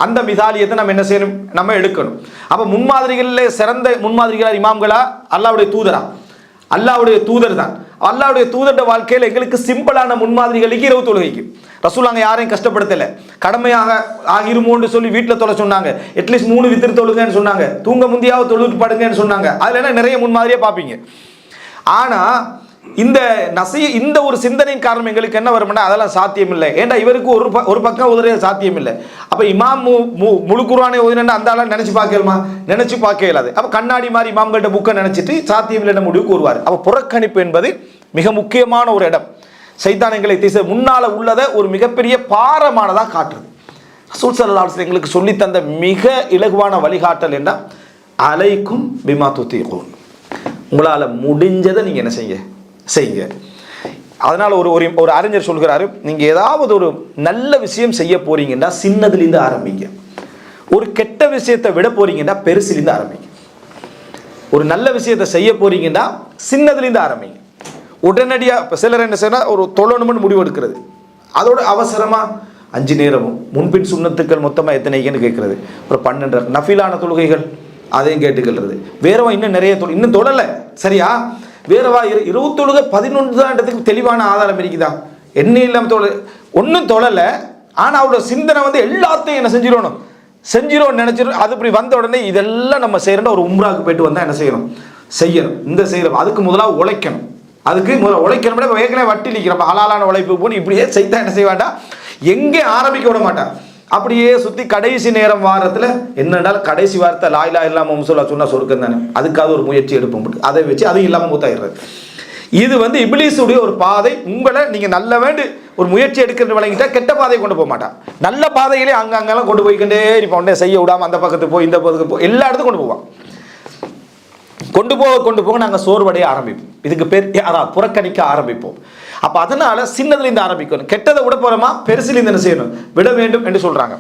அந்த மிசாலியத்தை நம்ம என்ன செய்யணும், நம்ம எடுக்கணும். அப்போ முன்மாதிரிகளில் சிறந்த முன்மாதிரிகளா இமாம்களா, அல்லாஹ்வுடைய தூதரா? அல்லாஹ்வுடைய தூதர் தான். அல்லாஹ்வுடைய தூதர் வாழ்க்கையில் எங்களுக்கு சிம்பிளான முன்மாதிரிகளுக்கு இரவு தொழுகைக்கு ரசூலுல்லாஹ் யாரையும் கஷ்டப்படுத்தலை. கடமையாக ஆகிருமோன்னு சொல்லி வீட்டில் தொலை சொன்னாங்க. அட்லீஸ்ட் 3 வித்திர் தொழுங்கன்னு சொன்னாங்க. தூங்க முந்தியாவது தொழுவிட்டு படுங்கன்னு சொன்னாங்க. அதில் என்ன நிறைய முன்மாதிரியாக பார்ப்பீங்க. ஆனால் இந்த ஒரு சிந்தனையின் காரணம் எங்களுக்கு என்ன வரும்னா, அதெல்லாம் சாத்தியம் இல்லை. ஏன்டா இவருக்கு ஒரு பக்கம் உதவிய சாத்தியம் இல்லை. அப்போ இமாம் முழு குர்ஆனை ஓதினா அந்த ஆளை நினைச்சு பார்க்கலாமா, நினைச்சு பார்க்க இயலாது. அப்போ கண்ணாடி மாதிரி இமாம்கள்ட்ட புக்கை நினைச்சிட்டு சாத்தியம் இல்லைன்னு முடிவுக்கு வருவார். அப்போ புறக்கணிப்பு என்பது மிக முக்கியமான ஒரு இடம். சைத்தான் எங்களை முன்னால உள்ளதை ஒரு மிகப்பெரிய பாரமானதாக காட்டுறது. ரசூல் ஸல்லல்லாஹு அலைஹி வஸல்லம் எங்களுக்கு சொல்லி தந்த மிக இலகுவான வழிகாட்டல் என்ன, அலைக்கும் பிமா துதீகூன், உங்களால் முடிஞ்சதை நீங்கள் என்ன செய்யுங்க. அதனால் ஒரு அறிஞர் சொல்கிறாரு, நீங்கள் ஏதாவது ஒரு நல்ல விஷயம் செய்ய போறீங்கன்னா சின்னதுலேருந்து ஆரம்பிங்க. ஒரு கெட்ட விஷயத்தை விட போறீங்கன்னா பெருசுலேருந்து ஆரம்பிங்க. ஒரு நல்ல விஷயத்தை செய்ய போறீங்கன்னா சின்னதுலேருந்து ஆரம்பிங்க. உடனடியாக இப்போ சிலர் என்ன செய்யணும், ஒரு தொழணும்னு முடிவு எடுக்கிறது, அதோட அவசரமாக 5 நேரமும் முன்பின் சுன்னத்துக்கள் மொத்தமாக எத்தனைக்குன்னு கேட்குறது, ஒரு 12 நஃபிலான தொழுகைகள் அதையும் கேட்டுக்கிறது, வேறவா இன்னும் நிறைய இன்னும் தொழலை சரியா, வேறவா 20 தொழுகை 11 தெளிவான ஆதாரம் இருக்குதா, என்ன இல்லாமல் ஒன்றும் தொழலை. ஆனால் அவரோட சிந்தனை வந்து எல்லாத்தையும் என்ன செஞ்சிடும் நினைச்சிடும். அது இப்படி வந்த உடனே இதெல்லாம் நம்ம செய்யறோம். ஒரு உம்ராவுக்கு போயிட்டு வந்தால் என்ன செய்யணும், செய்யணும். அதுக்கு முதலாக உழைக்கணும். உழைக்கணும். ஏற்கனவே வட்டி நிற்கிறோம், ஹலாலான உழைப்பு போன்னு இப்படியே செய்தா என்ன செய்ய வேண்டாம், எங்கே ஆரம்பிக்க விட மாட்டான். அப்படியே சுற்றி கடைசி நேரம் வாரத்தில் என்னென்றாலும் கடைசி வாரத்தை லா இலாஹ இல்லல்லாஹ் முஹம்மது சொன்னால் சொர்க்கம் தானே, அதுக்காக ஒரு முயற்சி எடுப்போம். அதை வச்சு அது இல்லாமல் மூத்தாயிடுறது. இது வந்து இப்லீஸுடைய ஒரு பாதை. உங்களை நீங்கள் நல்ல ஒரு முயற்சி எடுக்கிறது வழங்கிட்டா கெட்ட பாதையை கொண்டு போக மாட்டான். நல்ல பாதையிலே அங்கெல்லாம் கொண்டு போய்கிட்டே இருப்பான். உடனே செய்ய விடாமல் அந்த பக்கத்துக்கு போய் இந்த பக்கத்துக்கு போய் எல்லா இடத்துக்கும் கொண்டு போவான். கொண்டு போக நாங்கள் சோர்வடைய ஆரம்பிப்போம். இதுக்கு பேர் புறக்கணிக்க ஆரம்பிப்போம். அப்போ அதனால் சின்னதுலேருந்து ஆரம்பிக்கணும். கெட்டதை விட போகிறோமா பெருசுலேருந்து என்ன செய்யணும், விட வேண்டும் என்று சொல்கிறாங்க.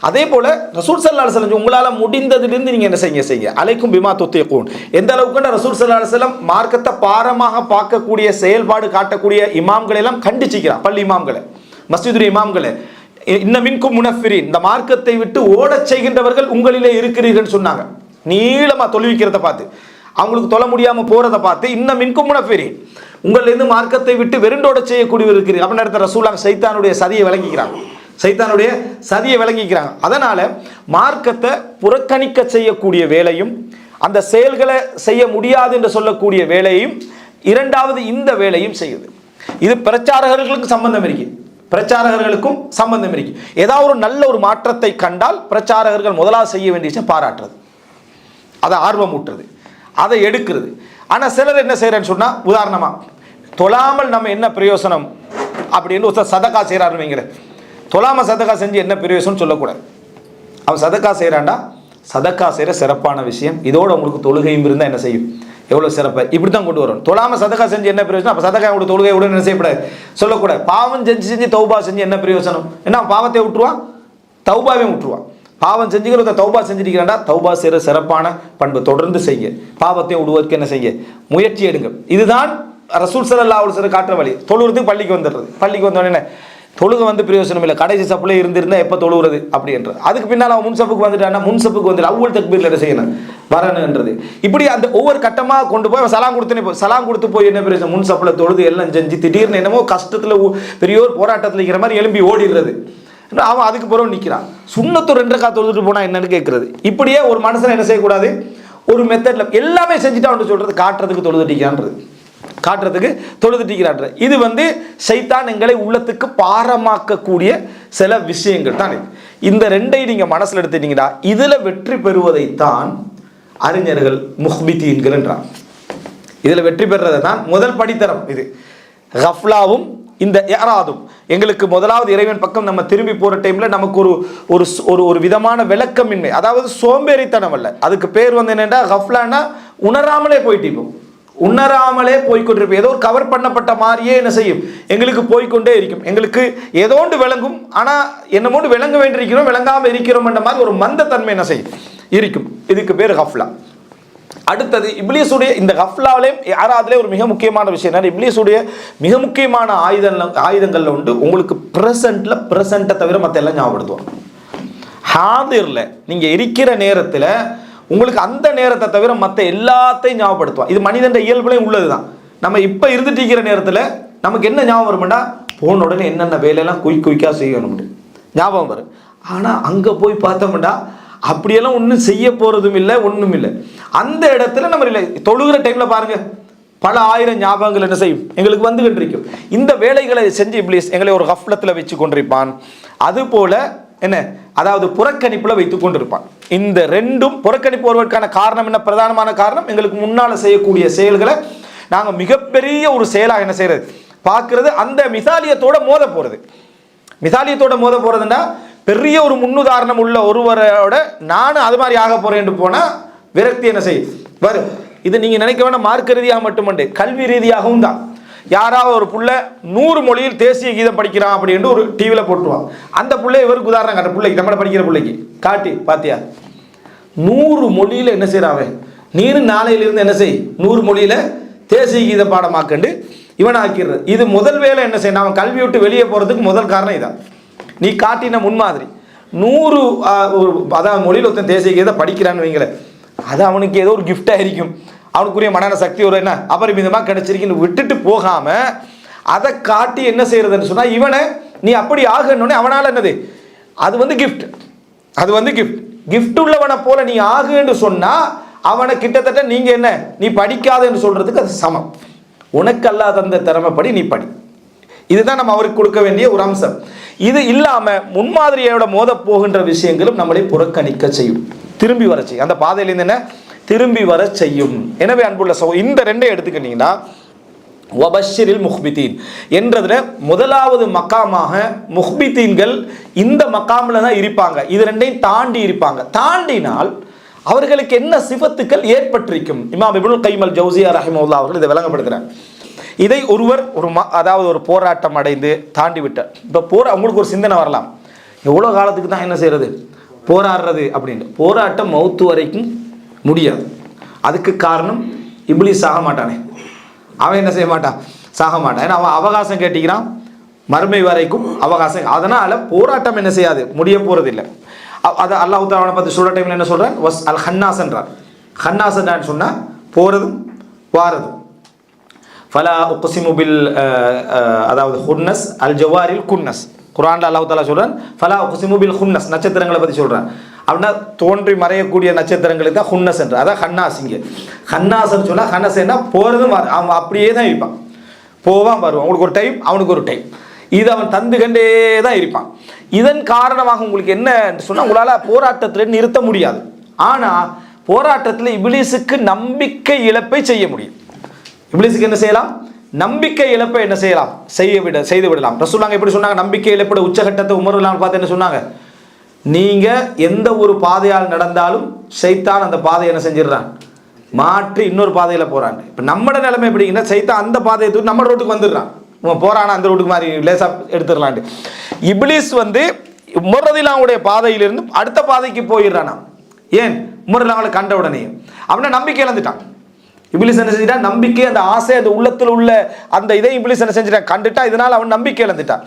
அதே போல் ரசூல் ஸல்லல்லாஹு அலைஹி வஸல்லம் உங்களால் முடிந்ததிலிருந்து நீங்கள் என்ன செய்யுங்க, அலைக்கும் பிமா துத்தீகூன். எந்த அளவுக்கு ரசூல் ஸல்லல்லாஹு அலைஹி வஸல்லம் மார்க்கத்தை பாரமாக பார்க்கக்கூடிய செயல்பாடு காட்டக்கூடிய இமாம்களை எல்லாம் கண்டிச்சிக்கிறார். பள்ளி இமாம்களை, மஸ்ஜிதுடைய இமாம்களை, இன்ன மின்கும் முனஃபிரீன், இந்த மார்க்கத்தை விட்டு ஓடச் செய்கின்றவர்கள் உங்களிலே இருக்கிறீர்கள் சொன்னாங்க. நீளமாக தொழுவிக்கிறத பார்த்து, அவங்களுக்கு தொழ முடியாமல் போகிறத பார்த்து, இன்னும் மின்கும் முனஃபிரீன், உங்களிலிருந்து மார்க்கத்தை விட்டு வெறுண்டோட செய்யக்கூடியவர் இருக்கிறீர்கள் அப்படின்னு இடத்த ரசூலுல்லாஹ் சைத்தானுடைய சதியை விளங்கிக்கிறாங்க. அதனால மார்க்கத்தை புறக்கணிக்க செய்யக்கூடிய வேலையும், அந்த செயல்களை செய்ய முடியாது என்று சொல்லக்கூடிய வேலையும், இரண்டாவது இந்த வேலையும் செய்யுது. இது பிரச்சாரகர்களுக்கும் சம்பந்தம் இருக்கு. ஏதாவது ஒரு நல்ல ஒரு மாற்றத்தை கண்டால் பிரச்சாரகர்கள் முதலாவது செய்ய வேண்டிய விஷயம் பாராட்டுறது, அதை ஆர்வம் ஊட்டுறது, அதை எடுக்கிறது. ஆனால் சிலர் என்ன செய்யறேன்னு சொன்னால், உதாரணமாக தொழாமல் நம்ம என்ன பிரயோசனம் அப்படின்னு ஒரு சதக்கா செய்கிறாருன்னு வைங்கிற, தொழாமல் சதக்கா செஞ்சு என்ன பிரயோசனம் சொல்லக்கூடாது. அவன் சதக்கா செய்கிறான்டா, சதக்கா செய்கிற சிறப்பான விஷயம், இதோடு உங்களுக்கு தொழுகையும் இருந்தால் என்ன செய்யும், எவ்வளோ சிறப்பை இப்படி தான் கொண்டு வரும். தொழாமல் சதக்கா செஞ்சு என்ன பிரயோசனம், அப்போ சதக்கா உங்களுக்கு தொழுகை விட என்ன செய்யக்கூடாது, சொல்லக்கூடாது. பாவம் செஞ்சு தௌபா செஞ்சு என்ன பிரயோசனம், என்ன பாவத்தை விட்டுருவான், தௌபாவையும் விட்டுருவான். பாவம் செஞ்சுக்கிற தௌபா செஞ்சுருக்கிறாண்டா, தௌபா செய்கிற சிறப்பான பண்பு தொடர்ந்து செய்ய, பாவத்தையும் விடுவதற்கு என்ன செய்ய முயற்சி எடுங்க. இதுதான் ரசூல் ஸல்லல்லாஹு அலைஹி வஸல்லம் காட்டுற வழி. தொழுகிறதுக்கு பள்ளிக்கு வந்துடுறது, பள்ளிக்கு வந்தோடனே தொழுக வந்து பிரயோசனம் இல்லை, கடைசி சப்பில் இருந்திருந்தால் எப்போ தொழுகிறது அப்படின்றது. அதுக்கு பின்னால் அவன் முன்சப்புக்கு வந்துட்டான்னா, முன்சப்புக்கு வந்து அவ்வளவு தக்பீரில் என்ன செய்யணும், வரணுன்றது. இப்படி அந்த ஒவ்வொரு கட்டமாக கொண்டு போய் அவன் சலாம் கொடுத்து போய் என்ன பிரயோசனம், முன்சப்பில் தொழுது எல்லாம் செஞ்சு திடீர்னு என்னமோ கஷ்டத்தில் பெரிய ஒரு போராட்டத்தில் இருக்கிற மாதிரி எழும்பி ஓடிடுறது. அவன் அதுக்கு பிறகு நிற்கிறான். சுண்ணத்து 2 ரக்காத் தொழுதுட்டு போனால் என்னன்னு கேட்குறது. இப்படியே ஒரு மனுஷனை என்ன செய்யக்கூடாது, ஒரு மெத்தடில் எல்லாமே செஞ்சுட்டு அவன் சொல்கிறது காட்டுறதுக்கு தொழுதுட்டிக்கிறான்றது, காட்டுறதுக்கு தொழுதுட்டிக்கிறான்றது. இது சைத்தான் எங்களை உள்ளத்துக்கு பாரமாக்கக்கூடிய சில விஷயங்கள் தான். இந்த ரெண்டையும் நீங்கள் மனசில் எடுத்துட்டீங்கன்னா இதில் வெற்றி பெறுவதைத்தான் அறிஞர்கள் முஹ்பிதீன்கள் என்றார். இதில் வெற்றி பெறுறது தான் முதல் படித்தரம். இது கஃப்லாவும் இந்த இராதும் எங்களுக்கு முதலாவது இறைவன் பக்கம் நம்ம திரும்பி போகிற டைமில் நமக்கு ஒரு ஒரு விதமான விளக்கமின்மை, அதாவது சோம்பேறித்தனம் அல்ல, அதுக்கு பேர் என்னென்னா கஃப்லான்னா உணராமலே போயிட்டிப்போம், உணராமலே போய்கொண்டிருப்போம். ஏதோ ஒரு கவர் பண்ணப்பட்ட மாதிரியே என்ன செய்யும், எங்களுக்கு போய்கொண்டே இருக்கும். எங்களுக்கு ஏதோ ஒன்று விளங்கும், ஆனால் என்னமோண்டு விளங்க வேண்டியிருக்கிறோம், விளங்காமல் இருக்கிறோம் என்ற மாதிரி ஒரு மந்தத்தன்மை என்ன செய்யும் இருக்கும். இதுக்கு பேர் கஃப்லா. அடுத்தது இப்லீஸுடைய இந்த கஃப்லாவிலே யாராதிலே ஒரு மிக முக்கியமான விஷயம் என்ன, இப்லீஸுடைய மிக முக்கியமான ஆயுதங்கள்ல உண்டு உங்களுக்கு ப்ரெசண்ட்டை தவிர மற்ற எல்லாம் ஞாபகப்படுத்துவோம். ஹாதிரில் நீங்கள் இருக்கிற நேரத்தில் உங்களுக்கு அந்த நேரத்தை தவிர மற்ற எல்லாத்தையும் ஞாபகப்படுத்துவோம். இது மனிதன் இயல்புலையும் உள்ளது தான். நம்ம இப்போ இருந்துட்டு இருக்கிற நேரத்தில் நமக்கு என்ன ஞாபகம் வரும்னா, போன உடனே என்னென்ன வேலையெல்லாம் குயிக்காக செய்யணும் ஞாபகம் வரும். ஆனால் அங்கே போய் பார்த்தோம்னா அப்படியெல்லாம் ஒன்றும் செய்ய போகிறதும் இல்லை, ஒன்றும் இல்லை. அந்த இடத்துல நம்ம இல்லை தொழுகிற டைமில் பாருங்கள், பல ஆயிரம் ஞாபகங்கள் என்ன செய்யும் எங்களுக்கு வந்துகிட்டு இருக்கும். இந்த வேலைகளை செஞ்சு இப்லீஸ் எங்களை ஒரு கஃப்லத்தில் வச்சு கொண்டிருப்பான். அதுபோல் என்ன, அதாவது புறக்கணிப்பில் வைத்து கொண்டிருப்பான். இந்த ரெண்டும் புறக்கணிப்பு வருவதற்கான காரணம் என்ன, பிரதானமான காரணம் எங்களுக்கு முன்னால் செய்யக்கூடிய செயல்களை நாங்கள் மிகப்பெரிய ஒரு செயலாக என்ன செய்கிறது பார்க்கறது, அந்த மிசாலியத்தோட மோத போகிறது. மிசாலியத்தோட மோத போகிறதுன்னா பெரிய ஒரு முன்னுதாரணம் உள்ள ஒருவரோட நானும் அது மாதிரி ஆக போறேன் போனால் விரக்தி என்ன செய்யும் வரும். இது நீங்கள் நினைக்க வேண்டாம், மார்க்க ரீதியாக மட்டுமண்டு கல்வி ரீதியாகவும் தான். யாராவது ஒரு புள்ள 100 மொழியில் தேசிய கீதம் படிக்கிறான் அப்படின்னு ஒரு டிவியில் போட்டுருவான். அந்த பிள்ளை இவருக்கு உதாரணம் காட்ட, பிள்ளைக்கு நம்மளை படிக்கிற பிள்ளைக்கு காட்டி பாத்தியா 100 மொழியில் என்ன செய்கிறாவே நீரு நாளையிலிருந்து என்ன செய் 100 மொழியில் தேசிய கீத பாடமாக்கண்டு இவன் ஆக்கிடுறது. இது முதல் வேலை என்ன செய்யணும், அவன் கல்வி விட்டு வெளியே போகிறதுக்கு முதல் காரணம் இதான். நீ காட்டின முன்மாதிரி 100 அதாவது மொழியில் ஒருத்தன் தேசிய கீதை படிக்கிறான்னு வைங்கள, அது அவனுக்கு ஏதோ ஒரு கிஃப்டாக இருக்கும், அவனுக்குரிய மனநல சக்தி ஒரு என்ன அபரிமிதமாக கிடைச்சிருக்குன்னு விட்டுட்டு போகாமல் அதை காட்டி என்ன செய்யறதுன்னு சொன்னால் இவனை நீ அப்படி ஆகணுன்னே அவனால் என்னது அது கிஃப்ட், அது கிஃப்ட் உள்ளவனை போல நீ ஆகுன்னு சொன்னால் அவனை கிட்டத்தட்ட நீங்கள் என்ன நீ படிக்காதுன்னு சொல்கிறதுக்கு அது சமம். உனக்கு அல்லாத அந்த திறமைப்படி நீ படி. இதுதான் நம்ம அவருக்கு கொடுக்க வேண்டிய ஒரு அம்சம். இது இல்லாமல் முன்மாதிரியோட மோத போகின்ற விஷயங்களும் நம்மளை புறக்கணிக்க செய்யும், திரும்பி வர செய்யும், அந்த பாதையிலேருந்து என்ன திரும்பி வர செய்யும். எனவே அன்புள்ள இந்த ரெண்டை எடுத்துக்கிட்டீங்கன்னா வபஷிரில் முஹ்பிதீன் என்றதுல முதலாவது மக்காமாக முஹ்பிதீன்கள் இந்த மக்காமில் தான் இருப்பாங்க. இது ரெண்டையும் தாண்டி இருப்பாங்க. தாண்டினால் அவர்களுக்கு என்ன சிஃபத்துக்கள் ஏற்பட்டிருக்கும். இமாம் இப்னுல் கைம் அல் ஜௌசியா ரஹிமஹுல்லாஹ் அவர்கள் இதை விளங்கப்படுத்துகிறார். இதை ஒருவர் அதாவது ஒரு போராட்டம் அடைந்து தாண்டி விட்டார். இப்போ அவங்களுக்கு ஒரு சிந்தனை வரலாம், எவ்வளோ காலத்துக்கு தான் என்ன செய்யறது போராடுறது அப்படின்னு. போராட்டம் மௌத்து வரைக்கும் முடியாது. அதுக்கு காரணம் இப்லீஸ் சாக மாட்டானே, அவன் என்ன செய்ய மாட்டான், சாக மாட்டான். ஏன்னா அவன் அவகாசம் கேட்டிக்கிறான், மறுமை வரைக்கும் அவகாசம். அதனால் போராட்டம் என்ன செய்யாது, முடிய போகிறது இல்லை. அதை அல்லாஹ் தஆலா அவனை பார்த்து சொல்கிற டைமில் என்ன சொல்கிறான், வஸ் அல் ஹன்னாஸ் என்றான். ஹன்னாஸ் என்றான்னு சொன்னால் போகிறதும் வாரதும். ஃபலா உக்ஸிமு பில் அதாவது ஹுன்னஸ் அல் ஜவாரில் குன்னஸ். குர்ஆன்ல அல்லாஹ் தஆலா சொல்கிறான் ஃபலா உக்ஸிமு பில் ஹுன்னஸ், நட்சத்திரங்களை பற்றி சொல்கிறான். அப்படின்னா தோன்றி மறையக்கூடிய நட்சத்திரங்களுக்கு தான் ஹுன்னஸ் என்று. அதான் ஹன்னாஸ். இங்கே ஹன்னாஸ்ன்னு சொன்னால் ஹன்னஸ் என்ன போகிறதும் அவன் அப்படியே தான் இருப்பான், போவான் வருவான். அவனுக்கு ஒரு டைம், அவனுக்கு ஒரு டைம், இது அவன் தந்து கண்டே தான் இருப்பான். இதன் காரணமாக உங்களுக்கு என்ன சொன்னால் உங்களால் போராட்டத்தில் நிறுத்த முடியாது. ஆனால் போராட்டத்தில் இப்லீஸுக்கு நம்பிக்கை இழப்பை செய்ய முடியும். இப்லீஸுக்கு என்ன செய்யலாம், நம்பிக்கை இழப்பை என்ன செய்யலாம், செய்து விடலாம். ரசூலுல்லாஹ் எப்படி சொன்னாங்க, நம்பிக்கை இழப்போட உச்சகட்டத்தை உமர்லாம் பார்த்து என்ன சொன்னாங்க, நீங்கள் எந்த ஒரு பாதையால் நடந்தாலும் சைத்தான் அந்த பாதையை என்ன செஞ்சிடறான், மாற்றி இன்னொரு பாதையில் போகிறான். இப்போ நம்மளோட நிலைமை எப்படிங்கன்னா, சைத்தான் அந்த பாதையை தூக்கி நம்ம ரோட்டுக்கு வந்துடுறான், போறானா அந்த ரோட்டுக்கு மாதிரி லேசாக எடுத்துடலான்ட்டு. இப்லீஸ் உமர் ரலியல்லாஹுடைய பாதையிலிருந்து அடுத்த பாதைக்கு போயிடுறானா. ஏன், உமர் ரலியல்லாஹு கண்ட உடனே அவனை நம்பிக்கை இழந்துட்டான். இப்லீஸ் என்ன செஞ்சிட்டான், நம்பிக்கை, அந்த ஆசை, அந்த உள்ளத்தில் உள்ள அந்த இதை இப்லீஸ் என்ன செஞ்சிட்டான், கண்டுட்டா. இதனால் அவன் நம்பிக்கை இழந்துட்டான்.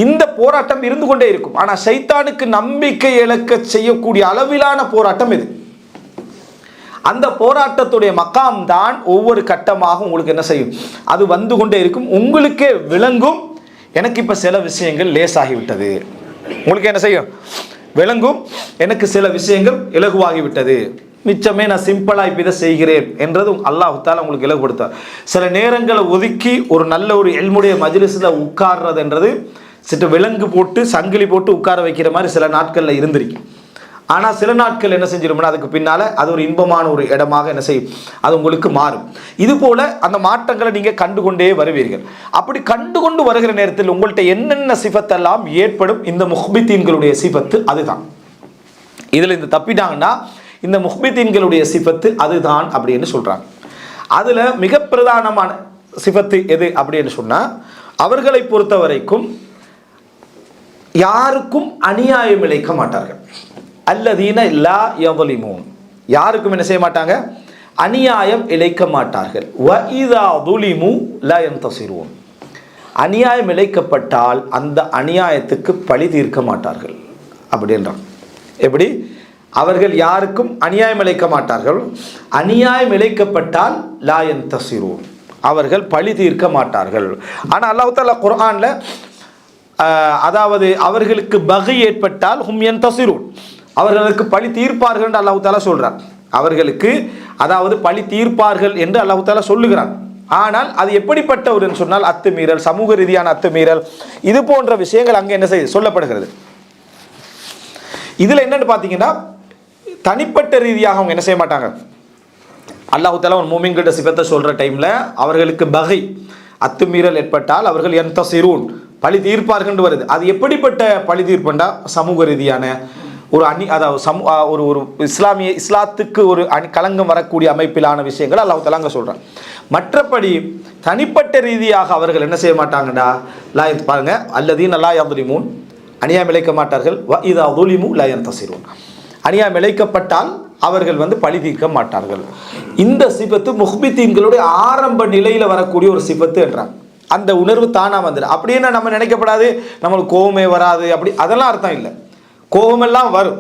இந்த போராட்டம் இருந்து கொண்டே இருக்கும். ஆனால் சைத்தானுக்கு நம்பிக்கை இழக்க செய்யக்கூடிய அளவிலான போராட்டம் இது. அந்த போராட்டத்துடைய மக்காம் தான் ஒவ்வொரு கட்டமாக உங்களுக்கு என்ன செய்யும், அது வந்து கொண்டே இருக்கும். உங்களுக்கே விளங்கும், எனக்கு இப்போ சில விஷயங்கள் லேசாகிவிட்டது, உங்களுக்கு என்ன செய்யும்? விளங்கும். எனக்கு சில விஷயங்கள் இலகுவாகிவிட்டது, மிச்சமே நான் சிம்பிளாக இப்போ இதை செய்கிறேன் என்றது அல்லாஹ் தஆலா உங்களுக்கு இலகுபடுத்தார். சில நேரங்களை ஒதுக்கி ஒரு நல்ல ஒரு இல்முடைய மஜ்லிஸில் உட்கார்றதுன்றது சிட்டு விலங்கு போட்டு சங்கிலி போட்டு உட்கார வைக்கிற மாதிரி சில நாட்களில் இருந்திருக்கு. ஆனால் சில நாட்கள் என்ன செஞ்சிருமோனா அதுக்கு பின்னால் அது ஒரு இன்பமான ஒரு இடமாக என்ன செய்யும், அது உங்களுக்கு மாறும். இது போல அந்த மாற்றங்களை நீங்கள் கண்டுகொண்டே வருவீர்கள். அப்படி கண்டுகொண்டு வருகிற நேரத்தில் உங்கள்கிட்ட என்னென்ன சிஃபத்தெல்லாம் ஏற்படும், இந்த முஹ்பித்தீன்களுடைய சிஃபத்து அதுதான். இதில் இந்த தப்பிட்டாங்கன்னா இந்த முஹ்பித்தீன்களுடைய சிஃபத்து அதுதான் அப்படின்னு சொல்கிறாங்க. அதில் மிக பிரதானமான சிஃபத்து எது அப்படின்னு சொன்னால், அவர்களை பொறுத்த வரைக்கும் யாருக்கும் அநியாயம் இழைக்க மாட்டார்கள். அல்லதீன லா யظலிமூன், யாருக்கும் என்ன செய்ய மாட்டாங்க, அநியாயம் இழைக்க மாட்டார்கள். வ இதா ظுலிமு லா யன்தஸிரூன், அநியாயம் இழைக்கப்பட்டால் அந்த அநியாயத்துக்கு பழி தீர்க்க மாட்டார்கள் அப்படின்றான். எப்படி? அவர்கள் யாருக்கும் அநியாயம் இழைக்க மாட்டார்கள், அநியாயம் இழைக்கப்பட்டால் லா யன்தஸிரூன், அவர்கள் பழி தீர்க்க மாட்டார்கள். ஆனால் அல்லாஹ் தஆலா குர்ஆன்ல அதாவது அவர்களுக்கு பகை ஏற்பட்டால் ஹும் யன்தஸிரூன், அவர்களுக்கு பழி தீர்ப்பார்கள் என்று அல்லாஹ் தஆலா சொல்றார். அவர்களுக்கு அதாவது பழி தீர்ப்பார்கள் என்று அல்லாஹ் தஆலா சொல்லுகிறான். ஆனால் அது எப்படிப்பட்ட ஒரு சொன்னால் அத்துமீறல், சமூக ரீதியான அத்துமீறல், இது போன்ற விஷயங்கள் அங்கே என்ன செய்ய சொல்லப்படுகிறது. இதில் என்னன்னு பார்த்தீங்கன்னா, தனிப்பட்ட ரீதியாக அவங்க என்ன செய்ய மாட்டாங்க. அல்லாஹ் தஆலா ஒரு மூமின்கிட்ட சிபத்தை சொல்கிற டைமில் அவர்களுக்கு பகை அத்துமீறல் ஏற்பட்டால் அவர்கள் யன்தஸிரூன், பழி தீர்ப்பார்கள் வருது. அது எப்படிப்பட்ட பழி தீர்ப்புண்டா, சமூக ரீதியான ஒரு அதாவது ஒரு இஸ்லாத்துக்கு ஒரு களங்கம் வரக்கூடிய அமைப்பிலான விஷயங்கள் அல்லாஹ் தஆலா அங்கே சொல்கிறான். மற்றபடி தனிப்பட்ட ரீதியாக அவர்கள் என்ன செய்ய மாட்டாங்கடா, லா பாருங்க, அல்லதீன லா யظலிமூன், அநியாயம் இழைக்க மாட்டார்கள். வ இதா ظுலிமு லா யன்தஸிரூன், அநியாயம் இழைக்கப்பட்டால் அவர்கள் பழி தீர்க்க மாட்டார்கள். இந்த சிபத்து முஹ்பித்தீன்களுடைய ஆரம்ப நிலையில் வரக்கூடிய ஒரு சிபத்து என்றாங்க. அந்த உணர்வு தானா வந்துடும். அப்படின்னா நம்ம நினைக்கப்படாது நம்மளுக்கு கோபமே வராது, அப்படி அதெல்லாம் அர்த்தம் இல்லை. கோபமெல்லாம் வரும்.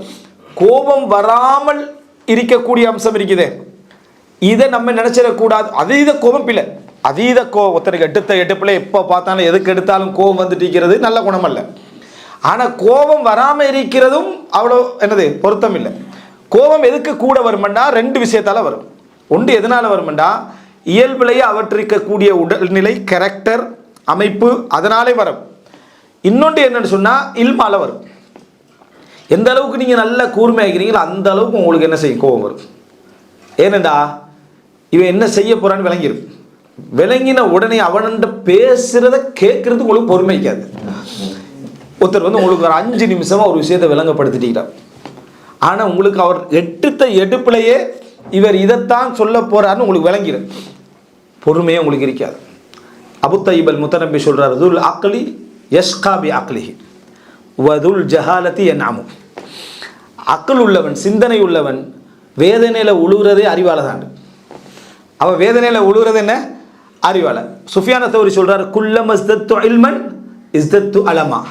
கோபம் வராமல் இருக்கக்கூடிய அம்சம் இருக்குதே, இதை நம்ம நினைச்சிடக்கூடாது. அதீத கோபம் இல்லை, அதீத ஒருத்தருக்கு எடுப்பில் எப்போ பார்த்தாலும் எதுக்கு எடுத்தாலும் கோபம் வந்துட்டு இருக்கிறது நல்ல குணம் அல்ல. ஆனால் கோபம் வராமல் இருக்கிறதும் அவ்வளோ என்னது பொருத்தம் இல்லை. கோபம் எதுக்கு கூட வருமெண்டா ரெண்டு விஷயத்தால் வரும். ஒன்று எதனால் வருமெண்டா, இயல்பிலேயே அவற்றிருக்கக்கூடிய உடல்நிலை, கேரக்டர், அமைப்பு, அதனாலே வரும். இன்னொன்று என்னன்னு சொன்னால் இல்மால வரும். எந்த அளவுக்கு நீங்கள் நல்ல கூர்மையாகிறீங்களோ அந்த அளவுக்கு உங்களுக்கு என்ன செய்யும், கோபம் வரும். ஏனண்டா இவன் என்ன செய்ய போறான்னு விளங்கிடும். விளங்கின உடனே அவன்கிட்ட பேசுறத கேட்கறது உங்களுக்கு பொறுமைக்காது. ஒருத்தர் உங்களுக்கு ஒரு 5 நிமிஷமா ஒரு விஷயத்தை விளங்கப்படுத்திட்டார். ஆனால் உங்களுக்கு அவர் எடுப்பிலேயே இவர் இதைத்தான் சொல்ல போறாருன்னு உங்களுக்கு விளங்கிடும். பொறுமையே உங்களுக்கு இருக்காது. அபு தய்யிப் அல் முத்தனப்பி சொல்றார், துல் அக்லி யஸ்கா பி அக்லிஹி வதுல் ஜஹாலத்தி என்னாமு. அக்ல் உள்ளவன், சிந்தனை உள்ளவன் வேதனையில் உழுவுறதே அறிவால தான். அவன் வேதனையில் உழுவுறது என்ன, அறிவால. சுஃபியான தௌரி சொல்றார், குல்லம் இஸ்தத்து இல்மன் இஸ்தத்து அலமா.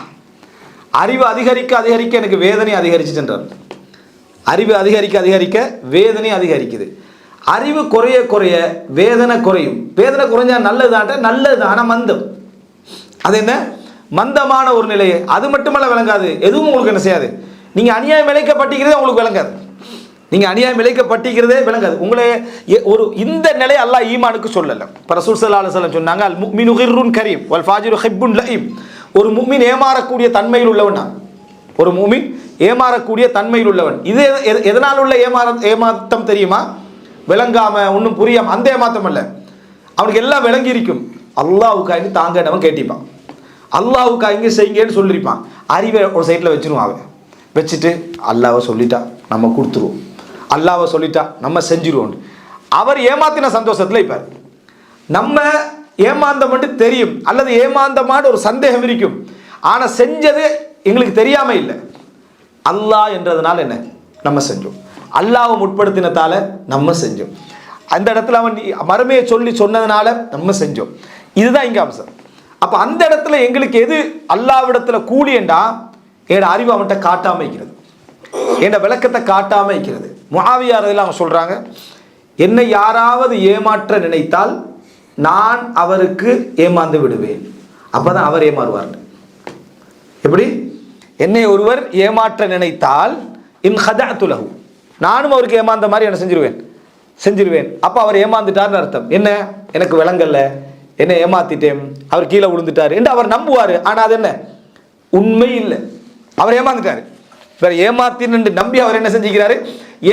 அறிவு அதிகரிக்க அதிகரிக்க எனக்கு வேதனை அதிகரிச்சு சென்றார். அறிவு அதிகரிக்க அதிகரிக்க வேதனை அதிகரிக்குது. அறிவு குறைய குறைய வேதனை குறையும். வேதனை குறைஞ்சா நல்லதுதான்ட்ட, நல்லது. ஆனால் மந்தம், அது என்ன மந்தமான ஒரு நிலையை. அது மட்டுமல்ல விளங்காது, எதுவும் உங்களுக்கு என்ன செய்யாது. நீங்கள் அநியாயம் இழைக்கப்பட்டிருக்கிறதே உங்களுக்கு விளங்காது. நீங்கள் அநியாயம் இழைக்கப்பட்டிருக்கிறதே விளங்காது. உங்களே ஒரு இந்த நிலை அல்லாஹ் ஈமானுக்கு சொல்லலை. இப்போ ரசூல் ஸல்லல்லாஹு அலைஹி வஸல்லம் சொன்னாங்க, அல் முஃமினு கிர்ருன் கரீம் வல் ஃபாஜிரு ஹிப்புன் லஈம். ஒரு முஃமின் ஏமாறக்கூடிய தன்மையில் உள்ளவன். ஒரு முஃமின் ஏமாறக்கூடிய தன்மையில் உள்ளவன். இது எதனால் உள்ள ஏமாற்றம் தெரியுமா? விளங்காம ஒன்றும் புரியாம அந்த ஏமாற்றம் அல்ல. அவனுக்கு எல்லாம் விளங்கி இருக்கும். அல்லாஹ்வுக்காக தாங்கடவன் கேட்டிப்பான், அல்லாஹ்வுக்காக இங்கே செய்யுங்கன்னு சொல்லியிருப்பான். அறிவை ஒரு சைட்டில் வச்சிருவான். அவன் வச்சுட்டு அல்லாஹ்வை சொல்லிட்டா நம்ம கொடுத்துருவோம், அல்லாஹ்வை சொல்லிட்டா நம்ம செஞ்சிருவோம். அவர் ஏமாத்தின சந்தோஷத்தில் இப்போ நம்ம ஏமாந்த மட்டும் தெரியும், அல்லது ஏமாந்தமான ஒரு சந்தேகம் இருக்கும். ஆனால் செஞ்சது எங்களுக்கு தெரியாம இல்லை. அல்லாஹ் என்றதுனால என்ன நம்ம செஞ்சோம், அல்லாஹ்வை முற்படுத்தினதால நம்ம செஞ்சோம். அந்த இடத்துல அவன் மறுமையை சொல்லி சொன்னதுனால நம்ம செஞ்சோம். இதுதான் இங்கே அம்சம். அப்போ அந்த இடத்துல எங்களுக்கு எது அல்லாஹ்விடத்துல கூலி என்றா, என் அறிவு அவன்கிட்ட காட்டாம இருக்கிறது, என் விளக்கத்தை காட்டாம இருக்கிறது. முஆவியா ரலியல்லாஹு அன்ஹு சொல்றாங்க, என்னை யாராவது ஏமாற்ற நினைத்தால் நான் அவருக்கு ஏமாந்து விடுவேன், அப்பதான் அவர் ஏமாறுவார். எப்படி? என்னை ஒருவர் ஏமாற்ற நினைத்தால் இன் ஹதஅது லஹு, நானும் அவருக்கு ஏமாந்த மாதிரி என்ன செஞ்சிருவேன். அப்போ அவர் ஏமாந்துட்டார்னு அர்த்தம். என்ன, எனக்கு விளங்கல்ல, என்ன ஏமாத்திட்டேன், அவர் கீழே விழுந்துட்டார் என்று அவர் நம்புவார். ஆனால் அது என்ன, உண்மை இல்லை, அவர் ஏமாந்துட்டார். வேற ஏமாத்தின்னு நம்பி அவர் என்ன செஞ்சுக்கிறாரு,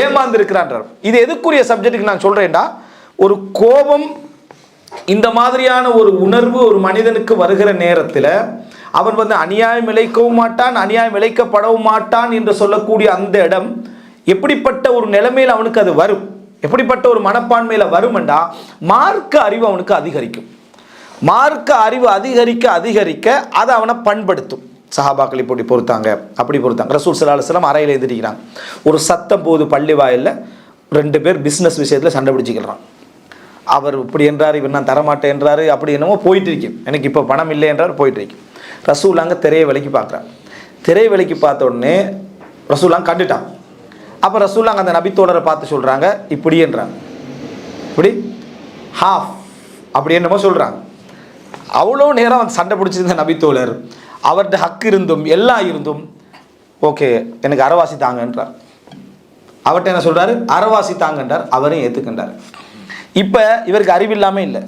ஏமாந்து இருக்கிறான்றார். இது எதுக்குரிய சப்ஜெக்டுக்கு நான் சொல்றேன்டா, ஒரு கோபம் இந்த மாதிரியான ஒரு உணர்வு ஒரு மனிதனுக்கு வருகிற நேரத்தில் அவன் அநியாயம் இழைக்கவும் மாட்டான், அநியாயம் இழைக்கப்படவும் மாட்டான் என்று சொல்லக்கூடிய அந்த இடம் எப்படிப்பட்ட ஒரு நிலைமையில் அவனுக்கு அது வரும், எப்படிப்பட்ட ஒரு மனப்பான்மையில் வருமெண்டா, மார்க்க அறிவு அவனுக்கு அதிகரிக்கும். மார்க்க அறிவு அதிகரிக்க அதிகரிக்க அதை அவனை பண்படுத்தும். சஹாபாக்கள் இப்படி பொறுத்தாங்க, அப்படி பொறுத்தாங்க. ரசூல் ஸல்லல்லாஹு அலைஹி வஸல்லம் அறையில் எதிர்க்கிறாங்க, ஒரு சத்தம் போது பள்ளி வாயில்ல 2 பேர் பிஸ்னஸ் விஷயத்தில் சண்டை பிடிச்சிக்கிறான். அவர் இப்படி என்றார், இவர் நான் தரமாட்டேன் என்றார், அப்படி என்னமோ போயிட்டு இருக்கேன், எனக்கு இப்போ பணம் இல்லை என்றார், போயிட்டு இருக்கேன். ரசூலாங்க திரையை விலைக்கு பார்க்குறான். திரை விலைக்கு பார்த்த உடனே ரசூலாங்க கண்டுட்டான். அப்போ ரசூலாங்க அந்த நபித்தோழரை பார்த்து சொல்கிறாங்க, இப்படி என்றாங்க, இப்படி ஹாஃப் அப்படி என்னமோ சொல்கிறாங்க. அவ்வளோ நேரம் அவன் சண்டை பிடிச்சிருந்த நபித்தோழர், அவர்கிட்ட ஹக்கு இருந்தும் எல்லாம் இருந்தும், ஓகே எனக்கு அரைவாசி தாங்கன்றார். அவர்கிட்ட என்ன சொல்கிறாரு, அரைவாசி தாங்கன்றார். அவரையும் ஏற்றுக்கின்றார். இப்போ இவருக்கு அறிவில்லாமல் இல்லை.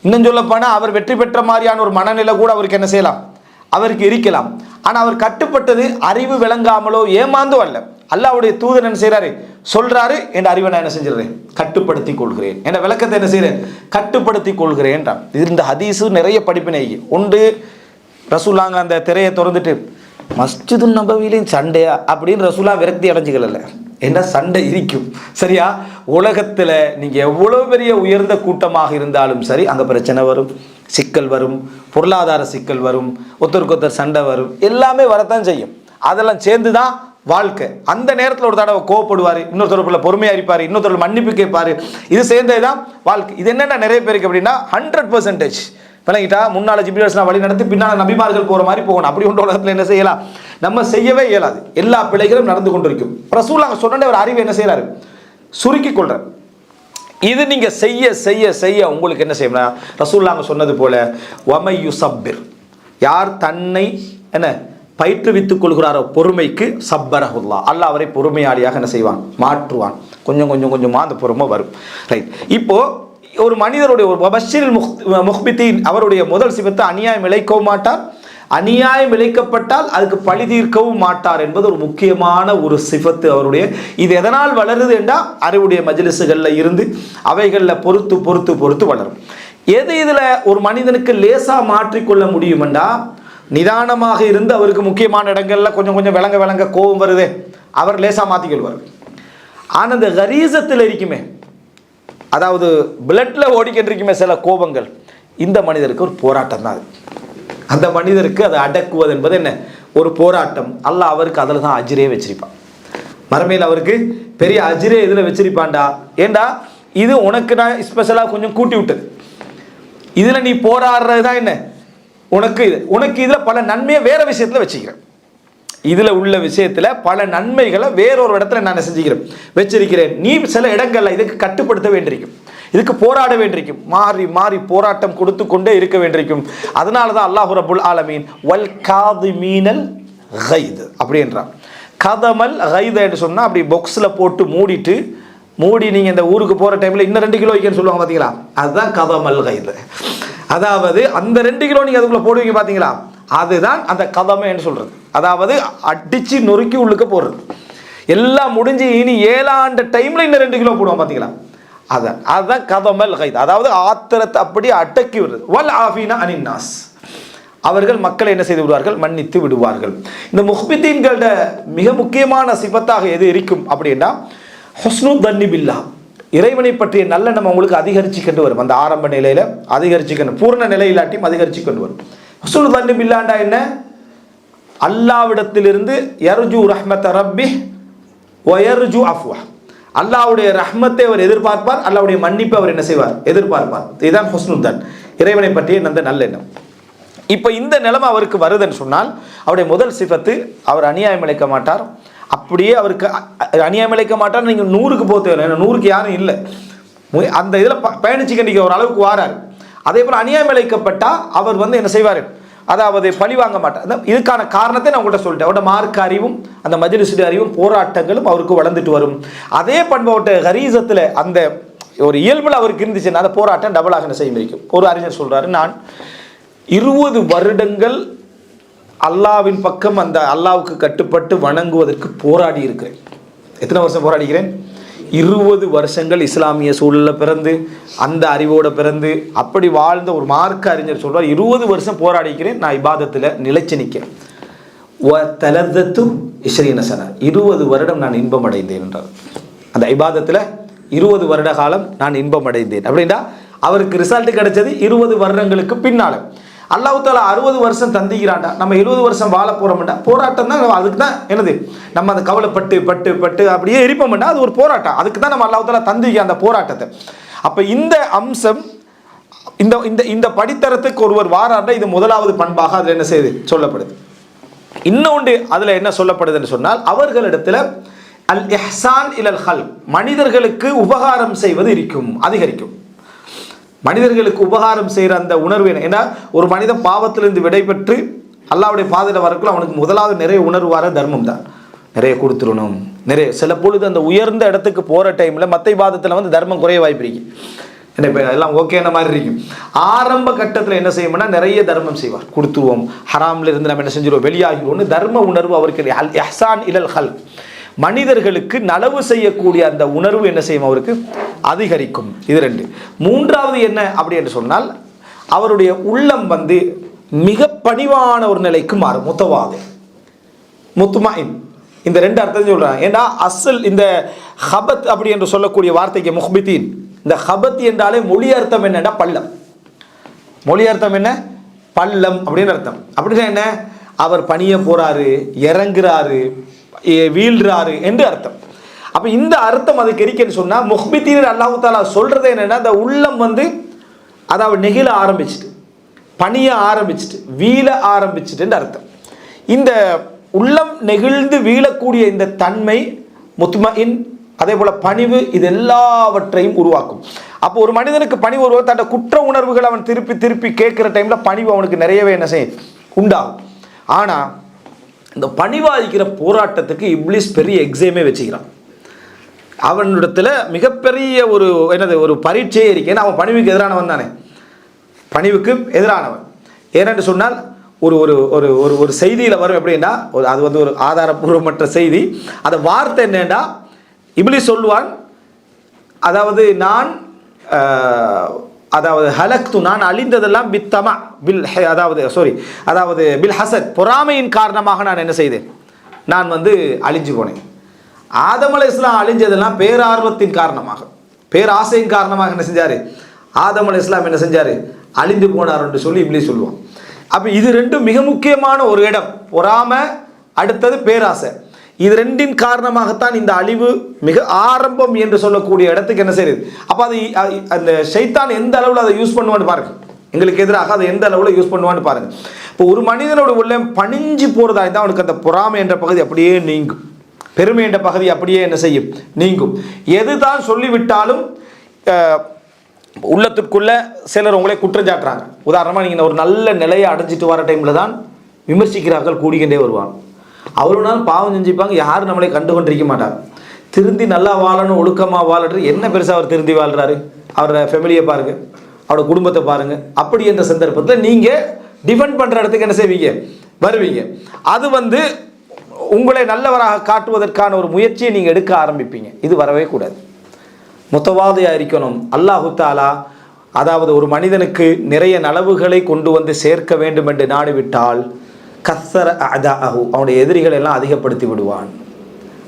இன்னும் சொல்லப்போனால் அவர் வெற்றி பெற்ற மாதிரியான ஒரு மனநிலை கூட அவருக்கு என்ன செய்யலாம், அவருக்கு இருக்கலாம். ஆனால் அவர் கட்டுப்பட்டது அறிவு விளங்காமலோ ஏமாந்தோ அல்ல. அல்லாஹ்வுடைய தூதர் என்ன செய்கிறாரு, சொல்கிறாரு, என் அறிவை நான் என்ன செஞ்சிடறேன், கட்டுப்படுத்தி கொள்கிறேன், என் விளக்கத்தை என்ன செய்கிறேன், கட்டுப்படுத்தி கொள்கிறேன்றான். இது இந்த ஹதீஸு நிறைய படிப்பினை உண்டு. ரசூலாங்க அந்த திரையை திறந்துட்டு மஸ்ஜிது நபவிலையும் சண்டையா அப்படின்னு ரசூலா விரக்தி அடைஞ்சிக்கல. என்ன சண்டை இருக்கும், சரியா? உலகத்தில் நீங்கள் எவ்வளோ பெரிய உயர்ந்த கூட்டமாக இருந்தாலும் சரி, அங்கே பிரச்சனை வரும், சிக்கல் வரும், பொருளாதார சிக்கல் வரும், ஒருத்தருக்கு சண்டை வரும், எல்லாமே வரத்தான் செய்யும். அதெல்லாம் சேர்ந்து தான் வாழ்க்கை. அந்த நேரத்தில் ஒரு தடவை கோவப்படுவார், இன்னொருத்தருக்குள்ள பொறுமையாக இருப்பார், இன்னொருத்தர் மன்னிப்பு கேட்பார். இது சேர்ந்தது தான் வாழ்க்கை. இது என்னென்ன நிறைய பேருக்கு அப்படின்னா 100% விளங்கிட்டா, முன்னால் ஜிப்ரீல் வழி நடத்தி பின்னால் நபிமார்கள் போகிற மாதிரி போகணும். அப்படி ஒன்று உலகத்தில் என்ன செய்யலாம், நம்ம செய்யவே இயலாது. எல்லா பிழைகளும் நடந்து கொண்டிருக்கும். ரசூலுல்லாஹ் சொன்ன ஒரு அறிவு என்ன செய்யறாரு, சுருக்கி கொள்றார். இது நீங்க செய்ய செய்ய செய்ய உங்களுக்கு என்ன செய்யணும், ரசூலுல்லாஹ் சொன்னது போல வமையு சப்பிர், யார் தன்னை என்ன பயிற்றுவித்துக் கொள்கிறாரோ பொறுமைக்கு, சப்பரஹுல்லாஹ், அல்லாஹ் அவரை பொறுமையாளியாக என்ன செய்வான், மாற்றுவான். கொஞ்சம் கொஞ்சம் கொஞ்சமாக அந்த பொறுமை வரும். ரைட். இப்போ ஒரு மனிதருடைய ஒரு பஷீரில் முஹ்பித்தீன், அவருடைய முதல் சிபத்து அநியாயம் இழைக்கவும் மாட்டார், அநியாயம் இழைக்கப்பட்டால் அதுக்கு பழி தீர்க்கவும் மாட்டார் என்பது ஒரு முக்கியமான ஒரு சிபத்து அவருடைய. இது எதனால் வளருது என்றால் அறிவுடைய மஜ்லிஸுகளில் இருந்து அவைகளில் பொறுத்து பொறுத்து பொறுத்து வளரும். எது இதில் ஒரு மனிதனுக்கு லேசாக மாற்றிக்கொள்ள முடியுமெண்டா, நிதானமாக இருந்து அவருக்கு முக்கியமான இடங்களில் கொஞ்சம் கொஞ்சம் விளங்க கோபம் வருதே, அவர் லேசாக மாற்றிக்கொள்வார். ஆனால் இந்த கரீசத்தில் இருக்குமே, அதாவது பிளட்ல ஓடிக்கிட்டு சில கோபங்கள், இந்த மனிதருக்கு ஒரு போராட்டம் தான் அது. அந்த மனிதருக்கு அதை அடக்குவது என்பது என்ன, ஒரு போராட்டம். அல்லாஹ் அவருக்கு அதில் தான் அஜ்ரே வச்சிருப்பான். மறுமையில் அவருக்கு பெரிய அஜ்ரே இதில் வச்சிருப்பான்டா. ஏண்டா இது உனக்கு நான் ஸ்பெஷலாக கொஞ்சம் கூட்டி விட்டது, இதில் நீ போராடுறது தான் என்ன உனக்கு இதில் பல நன்மையை வேற விஷயத்தில் வச்சுக்கிறேன். இதில் உள்ள விஷயத்தில் பல நன்மைகளை வேறொரு இடத்துல நான் செஞ்சுக்கிறேன் வச்சிருக்கிறேன். நீ சில இடங்களில் இதுக்கு கட்டுப்படுத்த வேண்டியிருக்கும், இதுக்கு போராட வேண்டியிருக்கும், மாறி மாறி போராட்டம் கொடுத்து கொண்டே இருக்க வேண்டியிருக்கும். அதனால தான் அல்லாஹ் ரப்புல் ஆலமீன் வல் காதிமீனல் கைது அப்படின்றான். கதமல் கைது என்று சொன்னால் அப்படி பாக்ஸில் போட்டு மூடி நீங்கள் இந்த ஊருக்கு போகிற டைமில் இன்னும் 2 கிலோ வைக்கன்னு சொல்லுவாங்க பார்த்தீங்களா, அதுதான் கதமல் கைது. அதாவது அந்த 2 கிலோ நீங்கள் அதுக்குள்ளே போடுவீங்க பார்த்தீங்களா, அதுதான் அந்த கதமை என்று சொல்கிறது. அதாவது அடித்து நொறுக்கி உள்ளுக்க போடுறது. எல்லாம் முடிஞ்சு இனி 7 ஆண்டு டைமில் இன்னும் 2 கிலோ போடுவோம் பார்த்தீங்களா, அதுதான் கதமல் கைது. அதாவது ஆத்திரத்தை அப்படி அடக்கி விடுறது. வல் ஆஃபீனா அனின்னாஸ், அவர்கள் மக்களை என்ன செய்து விடுவார்கள், மன்னித்து விடுவார்கள். இந்த முஹ்பித்தீன்களோட மிக முக்கியமான சிபத்தாக எது இருக்கும் அப்படின்னா, ஹுஸ்னு தன்னி பில்லாஹ், இறைவனை பற்றிய நல்லெண்ணம் உங்களுக்கு அதிகரிச்சு கொண்டு வரும். அந்த ஆரம்ப நிலையில் அதிகரிச்சு கொண்டு, பூர்ண நிலையிலாட்டியும் அதிகரிச்சு கொண்டு வரும். ஹுஸ்னு தன்னி பில்லாஹ்டா என்ன, அல்லாஹ்விடத்திலிருந்து யர்ஜு ரஹ்மத ரப்பி வ யர்ஜு அஃப்வா, அல்லாஹ்வுடைய ரஹ்மத்தை அவர் எதிர்பார்ப்பார், அல்லாஹ்வுடைய மன்னிப்பை அவர் என்ன செய்வார், எதிர்பார்ப்பார். இதுதான் ஹுஸ்னு தன், இறைவனை பற்றிய அந்த நல்லெண்ணம். இப்போ இந்த நிலைமை அவருக்கு வருதுன்னு சொன்னால், அவருடைய முதல் சிபத்து, அவர் அநியாயம் இழைக்க மாட்டார். அப்படியே அவருக்கு அநியாயம் இழைக்க மாட்டார். நீங்கள் 100க்கு போக தேவை, 100க்கு யாரும் இல்லை, அந்த இதில் பயணிச்சுக்க நீங்கள் ஒரு அளவுக்கு வாராரு. அதே போல் அநியாயம் இழைக்கப்பட்டால் அவர் என்ன செய்வார், அதாவது பழி வாங்க மாட்டார். இதுக்கான காரணத்தை நான் உங்கள்கிட்ட சொல்லிட்டேன். அவரோட மார்க்க அறிவும் அந்த மஜ்லிஸுடைய அறிவும் போராட்டங்களும் அவருக்கு வளர்ந்துட்டு வரும். அதே பண்போட்ட ஹரீசத்தில் அந்த ஒரு இயல்பில் அவருக்கு இருந்துச்சுன்னா அந்த போராட்டம் டபுளாக என்ன செய்ய முடியும். ஒரு அறிஞர் சொல்கிறாரு, நான் 20 வருடங்கள் அல்லாவின் பக்கம் அந்த அல்லாவுக்கு கட்டுப்பட்டு வணங்குவதற்கு போராடி இருக்கிறேன். எத்தனை வருஷம் போராடிக்கிறேன்? 20 வருஷங்கள் இஸ்லாமிய சூழலில் பிறந்து அந்த அறிவோடு பிறந்து அப்படி வாழ்ந்த ஒரு மார்க்க அறிஞர் சொல்வார், 20 வருஷம் போராடிக்கிறேன், நான் இபாதத்தில் நிலைச்சு நிற்கிறேன். தலத்தும் இஸ்ரீனசன 20 வருடம் நான் இன்பம் அடைந்தேன் என்றார். அந்த இபாதத்தில் 20 வருட காலம் நான் இன்பம் அடைந்தேன் அப்படின்னா அவருக்கு ரிசல்ட் கிடைச்சது 20 வருடங்களுக்கு பின்னால். அல்லாஹ் தாலா 60 வருஷம் தந்திக்கிறான்டா, நம்ம 70 வருஷம் வாழ போகிறோம்டா. போராட்டம் தான், அதுக்கு தான் என்னது நம்ம அந்த கவலைப்பட்டு பட்டு பட்டு அப்படியே இருப்போம்னா அது ஒரு போராட்டம். அதுக்கு தான் நம்ம அல்லாஹ் தாலா தந்திக்க அந்த போராட்டத்தை. அப்போ இந்த அம்சம் இந்த இந்த இந்த படித்தரத்துக்கு ஒருவர் வாராண்டா இது முதலாவது பண்பாக அதில் என்ன செய்யுது சொல்லப்படுது. இன்னொன்று அதில் என்ன சொல்லப்படுதுன்னு சொன்னால், அவர்களிடத்தில் அல் இஹ்சான் இலல் ஹல்க், மனிதர்களுக்கு உபகாரம் செய்வது இருக்கும், அதிகரிக்கும். மனிதர்களுக்கு உபகாரம் செய்கிற அந்த உணர்வு என்ன, ஏன்னா ஒரு மனிதன் பாவத்திலிருந்து விடைபெற்று அல்லாவுடைய பாதையில் வரக்குள்ள அவனுக்கு முதலாவது நிறைய உணர்வு வர தர்மம் தான். நிறைய கொடுத்துடணும், நிறைய சில பொழுது அந்த உயர்ந்த இடத்துக்கு போகிற டைமில் மற்ற பாதத்தில் வந்து தர்மம் குறைய வாய்ப்பு இருக்கு. என்ன இப்போ எல்லாம் ஓகேன மாதிரி இருக்கும். ஆரம்ப கட்டத்தில் என்ன செய்யணும்னா நிறைய தர்மம் செய்வார், கொடுத்துருவோம், ஹராமில் இருந்து நம்ம என்ன செஞ்சிருவோம், வெளியாகிடுவோம்னு தர்ம உணர்வு அவருக்கு அல் இஹ்சான் இலல் ஹல்க், மனிதர்களுக்கு நலவு செய்யக்கூடிய அந்த உணர்வு என்ன செய்யும் அவருக்கு அதிகரிக்கும். இது 2. மூன்றாவது என்ன அப்படி என்று சொன்னால், அவருடைய உள்ளம் வந்து மிக பணிவான ஒரு நிலைக்கு மாறும். முத்தவாது முத்துமாயின், இந்த 2 அர்த்தம் சொல்றாங்க. ஏன்னா அசல் இந்த ஹபத் அப்படி என்று சொல்லக்கூடிய வார்த்தைக்கு முஹ்பித்தீன், இந்த ஹபத் என்றாலே மொழி அர்த்தம் என்னன்னா பள்ளம். மொழி அர்த்தம் என்ன? பள்ளம் அப்படின்னு அர்த்தம். அப்படின்னா என்ன, அவர் பணிய போறாரு, இறங்குறாரு, வீழ்றாரு என்று அர்த்தம். அப்போ இந்த அர்த்தம் அதுக்கு இருக்கேன்னு சொன்னால், முஹ்பித்தீன் அல்லாஹ் தாலா சொல்றது என்னன்னா, அந்த உள்ளம் வந்து அதாவது நெகிழ ஆரம்பிச்சுட்டு, பணிய ஆரம்பிச்சுட்டு, வீழ ஆரம்பிச்சுட்டு அர்த்தம். இந்த உள்ளம் நெகிழ்ந்து வீழக்கூடிய இந்த தன்மை முத்மஇன், அதே போல பணிவு, இது எல்லாவற்றையும் உருவாக்கும். அப்போ ஒரு மனிதனுக்கு பணிவு உருவாக்க தன்னோட குற்ற உணர்வுகள் அவன் திருப்பி திருப்பி கேட்குற டைம்ல பணிவு அவனுக்கு நிறையவே என்ன செய்யும் உண்டாகும். ஆனால் இந்த பணிவாதிக்கிற போராட்டத்துக்கு இப்லீஸ் பெரிய எக்ஸாமே வச்சுக்கிறான். அவனிடத்துல மிகப்பெரிய ஒரு என்னது ஒரு பரீட்சையே இருக்கு. ஏன்னா அவன் பணிவுக்கு எதிரானவன் தானே, பணிவுக்கு எதிரானவன். ஏனென்று சொன்னால் ஒரு ஒரு ஒரு ஒரு ஒரு செய்தியில் வரும் எப்படின்னா, அது வந்து ஒரு ஆதாரபூர்வமற்ற செய்தி. அந்த வார்த்தை என்னன்னா, இப்லீஸ் சொல்லுவான், அதாவது நான் அதாவது ஹலக்து, நான் அழிந்ததெல்லாம் பித்தமா பில், அதாவது பில் ஹசத், பொறாமையின் காரணமாக நான் என்ன செய்தேன், நான் வந்து அழிஞ்சு போனேன். ஆதம் அலைஹிஸ்ஸலாம் அழிஞ்சதெல்லாம் பேரார்வத்தின் காரணமாக, பேராசையின் காரணமாக என்ன செஞ்சாரு, ஆதம் அலைஹிஸ்ஸலாம் என்ன செஞ்சாரு, அழிந்து போனார் என்று சொல்லி இப்லீஸ் சொல்லுவான். அப்போ இது 2 மிக முக்கியமான ஒரு இடம். பொறாமை, அடுத்தது பேராசை. இது 2 காரணமாகத்தான் இந்த அழிவு மிக ஆரம்பம் என்று சொல்லக்கூடிய இடத்துக்கு என்ன செய்யுது. அப்போ அது அந்த ஷைத்தான் எந்த அளவில் அதை யூஸ் பண்ணுவான்னு பாருங்க, எங்களுக்கு எதிராக அதை எந்த அளவில் யூஸ் பண்ணுவான்னு பாருங்க. இப்போ ஒரு மனிதனோட உள்ள பணிஞ்சு போறதா இருந்தால் அவனுக்கு அந்த பொறாமை என்ற பகுதி அப்படியே நீங்கும், பெருமை என்ற பகுதி அப்படியே என்ன செய்யும், நீங்கும். எதுதான் சொல்லிவிட்டாலும் உள்ளத்திற்குள்ள சிலர் உங்களே குற்றம் சாட்டுறாங்க. உதாரணமாக நீங்கள் ஒரு நல்ல நிலையை அடைஞ்சிட்டு வர டைமில் தான் விமர்சிக்கிறார்கள் கூடிக்கிட்டே வருவாங்க. அவருனாலும் பாவம் செஞ்சுப்பாங்க, யாரும் நம்மளே கண்டு கொண்டிருக்க மாட்டாங்க. திருந்தி நல்லா வாழணும், ஒழுக்கமாக வாழறது என்ன பெருசாக அவர் திருந்தி வாழ்கிறாரு, அவரோட ஃபேமிலியை பாருங்கள், அவரோட குடும்பத்தை பாருங்கள். அப்படி என்ற சந்தர்ப்பத்தில் நீங்கள் டிஃபெண்ட் பண்ணுற இடத்துக்கு என்ன செய்வீங்க, வருவீங்க. அது வந்து உங்களை நல்லவராக காட்டுவதற்கான ஒரு முயற்சியை நீங்கள் எடுக்க ஆரம்பிப்பீங்க. இது வரவே கூடாது. முத்தவாதியாக இருக்கணும். அல்லாஹு தாலா அதாவது ஒரு மனிதனுக்கு நிறைய நலவுகளை கொண்டு வந்து சேர்க்க வேண்டும் என்று நாடிவிட்டால் கஸ்ஸர அஅதாஹு, அவனுடைய எதிரிகள் எல்லாம் அதிகப்படுத்தி விடுவான்.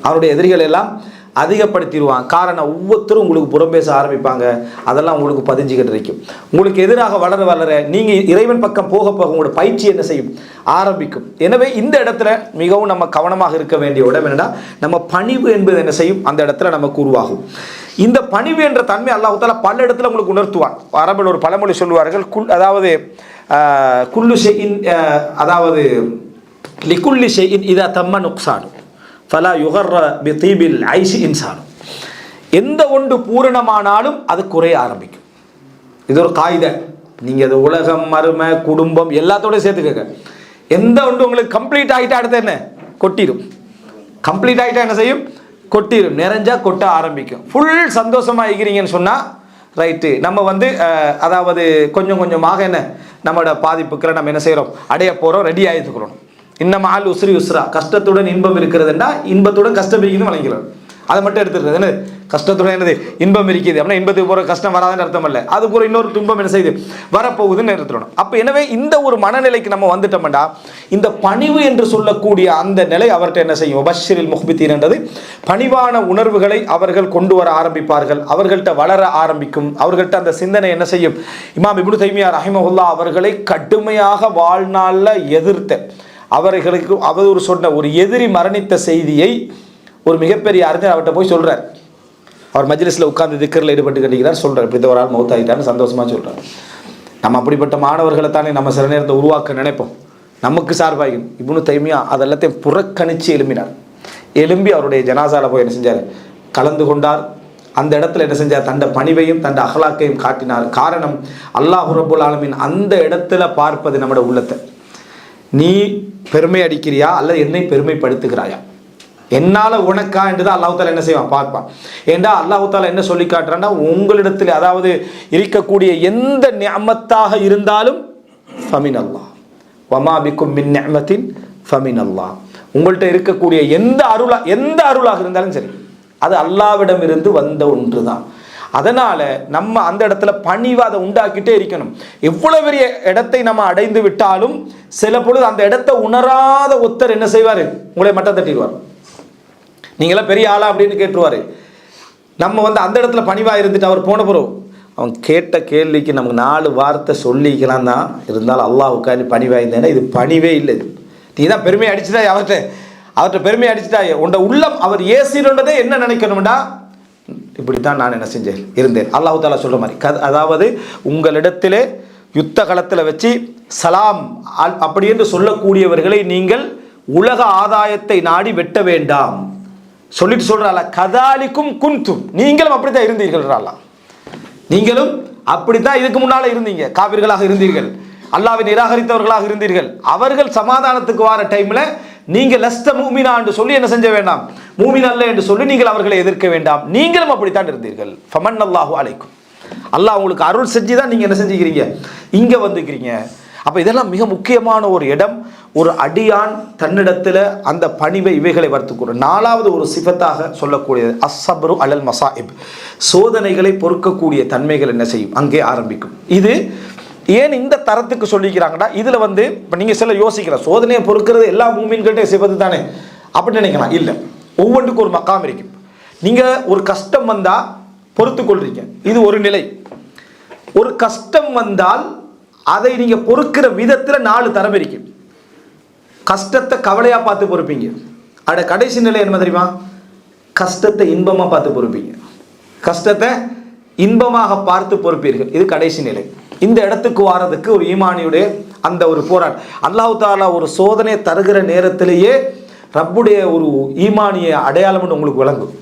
அவனுடைய எதிரிகள் எல்லாம் அதிகப்படுத்திடுவான். காரணம், ஒவ்வொருத்தரும் உங்களுக்கு புறம்பேச ஆரம்பிப்பாங்க. அதெல்லாம் உங்களுக்கு பதிஞ்சுக்கிட்டு இருக்கும். உங்களுக்கு எதிராக வளர வளர நீங்கள் இறைவன் பக்கம் போக போக உங்களோட பயிற்சி என்ன செய்யும், ஆரம்பிக்கும். எனவே இந்த இடத்துல மிகவும் நம்ம கவனமாக இருக்க வேண்டிய இடம் என்னன்னா, நம்ம பணிவு என்பது என்ன செய்யும், அந்த இடத்துல நமக்கு உருவாகும். இந்த பணிவு என்ற தன்மை அல்லாஹ் தஆலா பல இடத்துல உங்களுக்கு உணர்த்துவான். அரபில் ஒரு பழமொழி சொல்லுவார்கள், அதாவது குல்லு ஷைஇன், அதாவது லிகுல்லி ஷைஇன் இதா தம்ம நுக்ஸானு ஃபலா யுகர்ர பிதீபில் ஐஷி இன்சானு. எந்த ஒன்று பூரணமானாலும் அது குறைய ஆரம்பிக்கும். இது ஒரு காயிதை, நீங்கள் அது உலகம், மறுமை, குடும்பம் எல்லாத்தோடய சேர்த்துக்கங்க. எந்த ஒன்று உங்களுக்கு கம்ப்ளீட் ஆகிட்டா அடுத்து என்ன கொட்டிடும். கம்ப்ளீட் ஆகிட்டா என்ன செய்யும்? கொட்டிடும். நிறைஞ்சா கொட்ட ஆரம்பிக்கும். ஃபுல் சந்தோஷமாக இருக்கிறீங்கன்னு சொன்னால் ரைட்டு. நம்ம வந்து அதாவது கொஞ்சம் கொஞ்சமாக என்ன நம்மளோட பாதிப்புக்களை நம்ம என்ன செய்கிறோம், அடைய போகிறோம், ரெடி ஆகிட்டுக்கிறோம். இன்னும் ஆள் உஸ்ரி உஸ்ரா, கஷ்டத்துடன் இன்பம் இருக்கிறதுண்டா இன்பத்துடன் கஷ்டம் இருக்குதுன்னு வழங்கிக்கிறோம். அதை மட்டும் எடுத்துக்கிறது என்ன, கஷ்டத்துடன் என்னது இன்பம் இருக்குது அப்படின்னா இன்பத்துக்கு போகிற கஷ்டம் வராதுன்னு அர்த்தம் இல்லை, அது போகிற இன்னொரு துன்பம் என்ன செய்யுது வரப்போகுதுன்னு எடுத்துடணும். அப்போ எனவே இந்த ஒரு மனநிலைக்கு நம்ம வந்துட்டோம்டா இந்த பணிவு என்று சொல்லக்கூடிய அந்த நிலை அவர்கிட்ட என்ன செய்யும், பஷரில் முஹ்பித்தீன் என்றது பணிவான உணர்வுகளை அவர்கள் கொண்டு வர ஆரம்பிப்பார்கள், அவர்கள்ட்ட வளர ஆரம்பிக்கும். அவர்கள்ட்ட அந்த சிந்தனை என்ன செய்யும். இமாம் இப்னு தைமியா ரஹிமஹுல்லா அவர்களை கடுமையாக வாழ்நாளில் எதிர்த்த அவர்களுக்கு அவதூறு சொன்ன ஒரு எதிரி மரணித்த செய்தியை ஒரு மிகப்பெரிய அறிஞர் அவர்கிட்ட போய் சொல்கிறார். அவர் மஜ்லிஸில் உட்கார்ந்து திக்கரில் ஈடுபட்டு கட்டிக்கிறார். சொல்கிறார், இப்படி ஒரு ஆள் மௌத்தாகிட்டான்னு சந்தோஷமாக சொல்கிறார். நம்ம அப்படிப்பட்ட மாணவர்களை தானே நம்ம சில நேரத்தை உருவாக்க நினைப்போம். நமக்கு சார்பாகும் இப்னு தைமியா அதெல்லாத்தையும் புறக்கணித்து எழும்பினார். எழும்பி அவருடைய ஜனாசால போய் என்ன செஞ்சார், கலந்து கொண்டார். அந்த இடத்துல என்ன செஞ்சார், தண்ட பணிவையும் தண்ட அகலாக்கையும் காட்டினார். காரணம், அல்லாஹ் ரப்புல் ஆலமீன் அந்த இடத்துல பார்ப்பது நம்முடைய உள்ளத்தை. நீ பெருமை அடிக்கிறியா அல்லது என்னை பெருமைப்படுத்துகிறாயா, என்னால் உனக்கா என்று தான் அல்லாஹ் தாலா என்ன செய்வான் பார்ப்பான். ஏண்டா அல்லாஹ் தாலா என்ன சொல்லி காட்டுறான்னா, உங்களிடத்தில் அதாவது இருக்கக்கூடிய எந்த நிஅமத்தாக இருந்தாலும் ஃபமின் அல்லாஹ் வமா பிக்கும் மின் நிஅமத்தின் ஃபமின் அல்லாஹ், உங்கள்கிட்ட இருக்கக்கூடிய எந்த அருளாக இருந்தாலும் சரி அது அல்லாஹ்விடம் இருந்து வந்த ஒன்று தான். அதனால நம்ம அந்த இடத்துல பணிவாதை உண்டாக்கிட்டே இருக்கணும். எவ்வளவு பெரிய இடத்தை நம்ம அடைந்து விட்டாலும் சில பொழுது அந்த இடத்தை உணராத ஒருத்தர் என்ன செய்வார், உங்களை மட்டம் தட்டிடுவார். நீங்களாம் பெரிய ஆளா அப்படின்னு கேட்டுருவாரு. நம்ம வந்து அந்த இடத்துல பணிவாக இருந்துட்டு அவர் போன பிறகு அவன் கேட்ட கேள்விக்கு நமக்கு 4 வார்த்தை சொல்லிக்கலாம் தான், இருந்தாலும் அல்லாஹ்வுக்காண்டி பணிவாயிருந்தேன்னா இது பணிவே இல்லை. நீ தான் பெருமையை அடிச்சுட்டா அவர்கிட்ட பெருமையை அடிச்சுட்டா உண்ட உள்ளம் அவர் ஏசிறதே என்ன நினைக்கணும்டா, இப்படித்தான் நான் என்ன செஞ்சேன் இருந்தேன். அல்லாஹ் தாலா சொல்ற மாதிரி அதாவது உங்களிடத்திலே யுத்த களத்தில் வச்சு சலாம் அப்படி என்று சொல்லக்கூடியவர்களை நீங்கள் உலக ஆதாயத்தை நாடி வெட்ட வேண்டாம் சொல்லிட்டு சொல்றால, கதாலிக்கும் குன்தும், நீங்களும் அப்படித்தான் இருந்தீர்கள். நீங்களும் அப்படித்தான் இதுக்கு முன்னால இருந்தீங்க, காபிர்களாக இருந்தீர்கள், அல்லாஹ்வை நிராகரித்தவர்களாக இருந்தீர்கள். அவர்கள் சமாதானத்துக்கு வர டைம்ல நீங்க லஸ்த மூமினா என்று சொல்லி என்ன செஞ்ச வேண்டாம், மூமின் அல்ல என்று சொல்லி நீங்கள் அவர்களை எதிர்க்க வேண்டாம். நீங்களும் அப்படித்தான் இருந்தீர்கள். ஃபமன் அல்லாஹு அலைக்கும், அல்லாஹ் உங்களுக்கு அருள் செஞ்சு தான் நீங்க என்ன செஞ்சுக்கிறீங்க, இங்க வந்துக்கிறீங்க. அப்ப இதெல்லாம் மிக முக்கியமான ஒரு இடம். ஒரு அடியான் தன்னிடத்துல அந்த பணிவை இவைகளை வர்த்துக்கூடும். 4வது ஒரு சிஃபத்தாக சொல்லக்கூடியது அஸ்ஸப்ரு அலல் மசாயிப், சோதனைகளை பொறுக்கக்கூடிய தன்மைகள் என்ன செய்யும் அங்கே ஆரம்பிக்கும். இது ஏன் இந்த தரத்துக்கு சொல்லிக்கிறாங்கடா, இதுல வந்து இப்ப நீங்க சில யோசிக்கலாம், சோதனையை பொறுக்கிறது எல்லா மூமின்கிட்டே சிஃபத்து தானே அப்படின்னு நினைக்கலாம். இல்லை, ஒவ்வொன்றுக்கும் ஒரு மக்காம் இருக்கும். நீங்க ஒரு கஷ்டம் வந்தா பொறுத்து கொள்றீங்க, இது ஒரு நிலை. ஒரு கஷ்டம் வந்தால் அதை நீங்க பொறுக்கிற விதத்துல 4 தரம் இருக்கு. கஷ்டத்தை கவலையா பார்த்து பொறுப்பீங்க. அட கடைசி நிலை என்ன தெரியுமா, கஷ்டத்தை இன்பமா பார்த்து பொறுப்பீங்க. கஷ்டத்தை இன்பமாக பார்த்து பொறுப்பீர்கள், இது கடைசி நிலை. இந்த இடத்துக்கு வாரதுக்கு ஒரு ஈமானியுடைய அந்த ஒரு போராட்டம். அல்லாஹ் தாலா ஒரு சோதனை தருகிற நேரத்திலேயே ரப்புடைய ஒரு ஈமானிய அடையாளம்னு உங்களுக்கு விளங்கும்.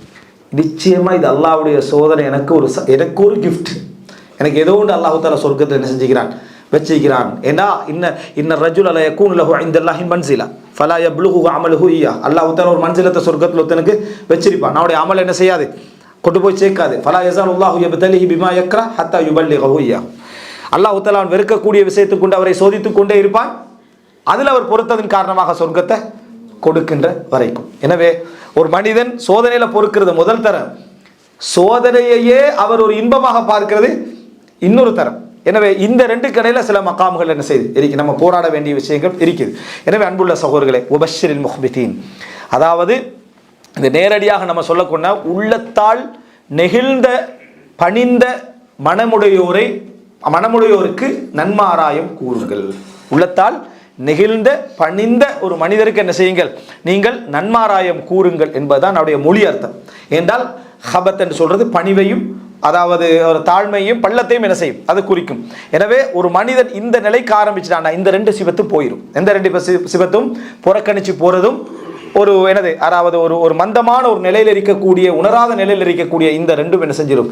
நிச்சயமா இது அல்லாஹ்வுடைய சோதனை, எனக்கு ஒரு கிஃப்ட், எனக்கு ஏதோ ஒன்று அல்லாஹ் தாலா சொர்க்கத்தில் என்ன செஞ்சுக்கிறான் வச்சிக்கிறான். ஏன்னா இன்ன ரஜுல் அல யகூன் லஹு இன்தல்லாஹி மன்சிலா ஃபலா யப்லுஹு அமலுஹு இய்யா, அல்லாஹ் தாலா ஒரு மன்சிலத்தை சொர்க்கத்தில் ஒருத்தனுக்கு வச்சிருப்பான். அவனுடைய அமல் என்ன செய்யாது, கொண்டு போய் சேர்க்காது. ஃபலா யஸாலுல்லாஹு யப்தலிஹி பிமா யக்ரா ஹத்தா யுபல்லிகஹு இய்யா, அல்லாஹ் தாலா அவன் வெறுக்கக்கூடிய விஷயத்தை கொண்டு அவரை சோதித்துக் கொண்டே இருப்பான். அதில் அவர் பொறுத்ததன் காரணமாக சொர்க்கத்தை கொடுக்கின்ற வரைக்கும். எனவே ஒரு மனிதன் சோதனையில பொறுக்கிறது முதல் தரம், சோதனையையே அவர் ஒரு இன்பமாக பார்க்கிறது இன்னொரு தரம். எனவே இந்த 2 கடையில சில மகாம்கள் என்ன செய்து நம்ம போராட வேண்டிய விஷயங்கள் இருக்குது. எனவே அன்புள்ள சகோதரர்களே, உபஷ்ஷிரில் முஹ்பிதீன், அதாவது இந்த நேரடியாக நம்ம சொல்லக்கூட உள்ளத்தால் நெகிழ்ந்த பணிந்த மனமுடையோருக்கு நன்மாராயம் கூறுங்கள். உள்ளத்தால் நெகிழ்ந்த பணிந்த ஒரு மனிதருக்கு என்ன செய்யுங்கள், நீங்கள் நன்மாராயம் கூறுங்கள் என்பதுதான் அவருடைய மொழி அர்த்தம். என்றால் ஹபத் என்று சொல்றது பணிவையும் அதாவது ஒரு தாழ்மையும் பள்ளத்தையும் என்ன செய்யும் அது குறிக்கும். எனவே ஒரு மனிதன் இந்த நிலைக்கு ஆரம்பிச்சிட்டான்னா இந்த 2 சிவத்தும் போயிடும். எந்த 2 சிவத்தும் புறக்கணிச்சு போறதும் ஒரு அதாவது ஒரு மந்தமான ஒரு நிலையில் இருக்கக்கூடிய, உணராத நிலையில் இருக்கக்கூடிய இந்த ரெண்டும் என்ன செஞ்சிடும்,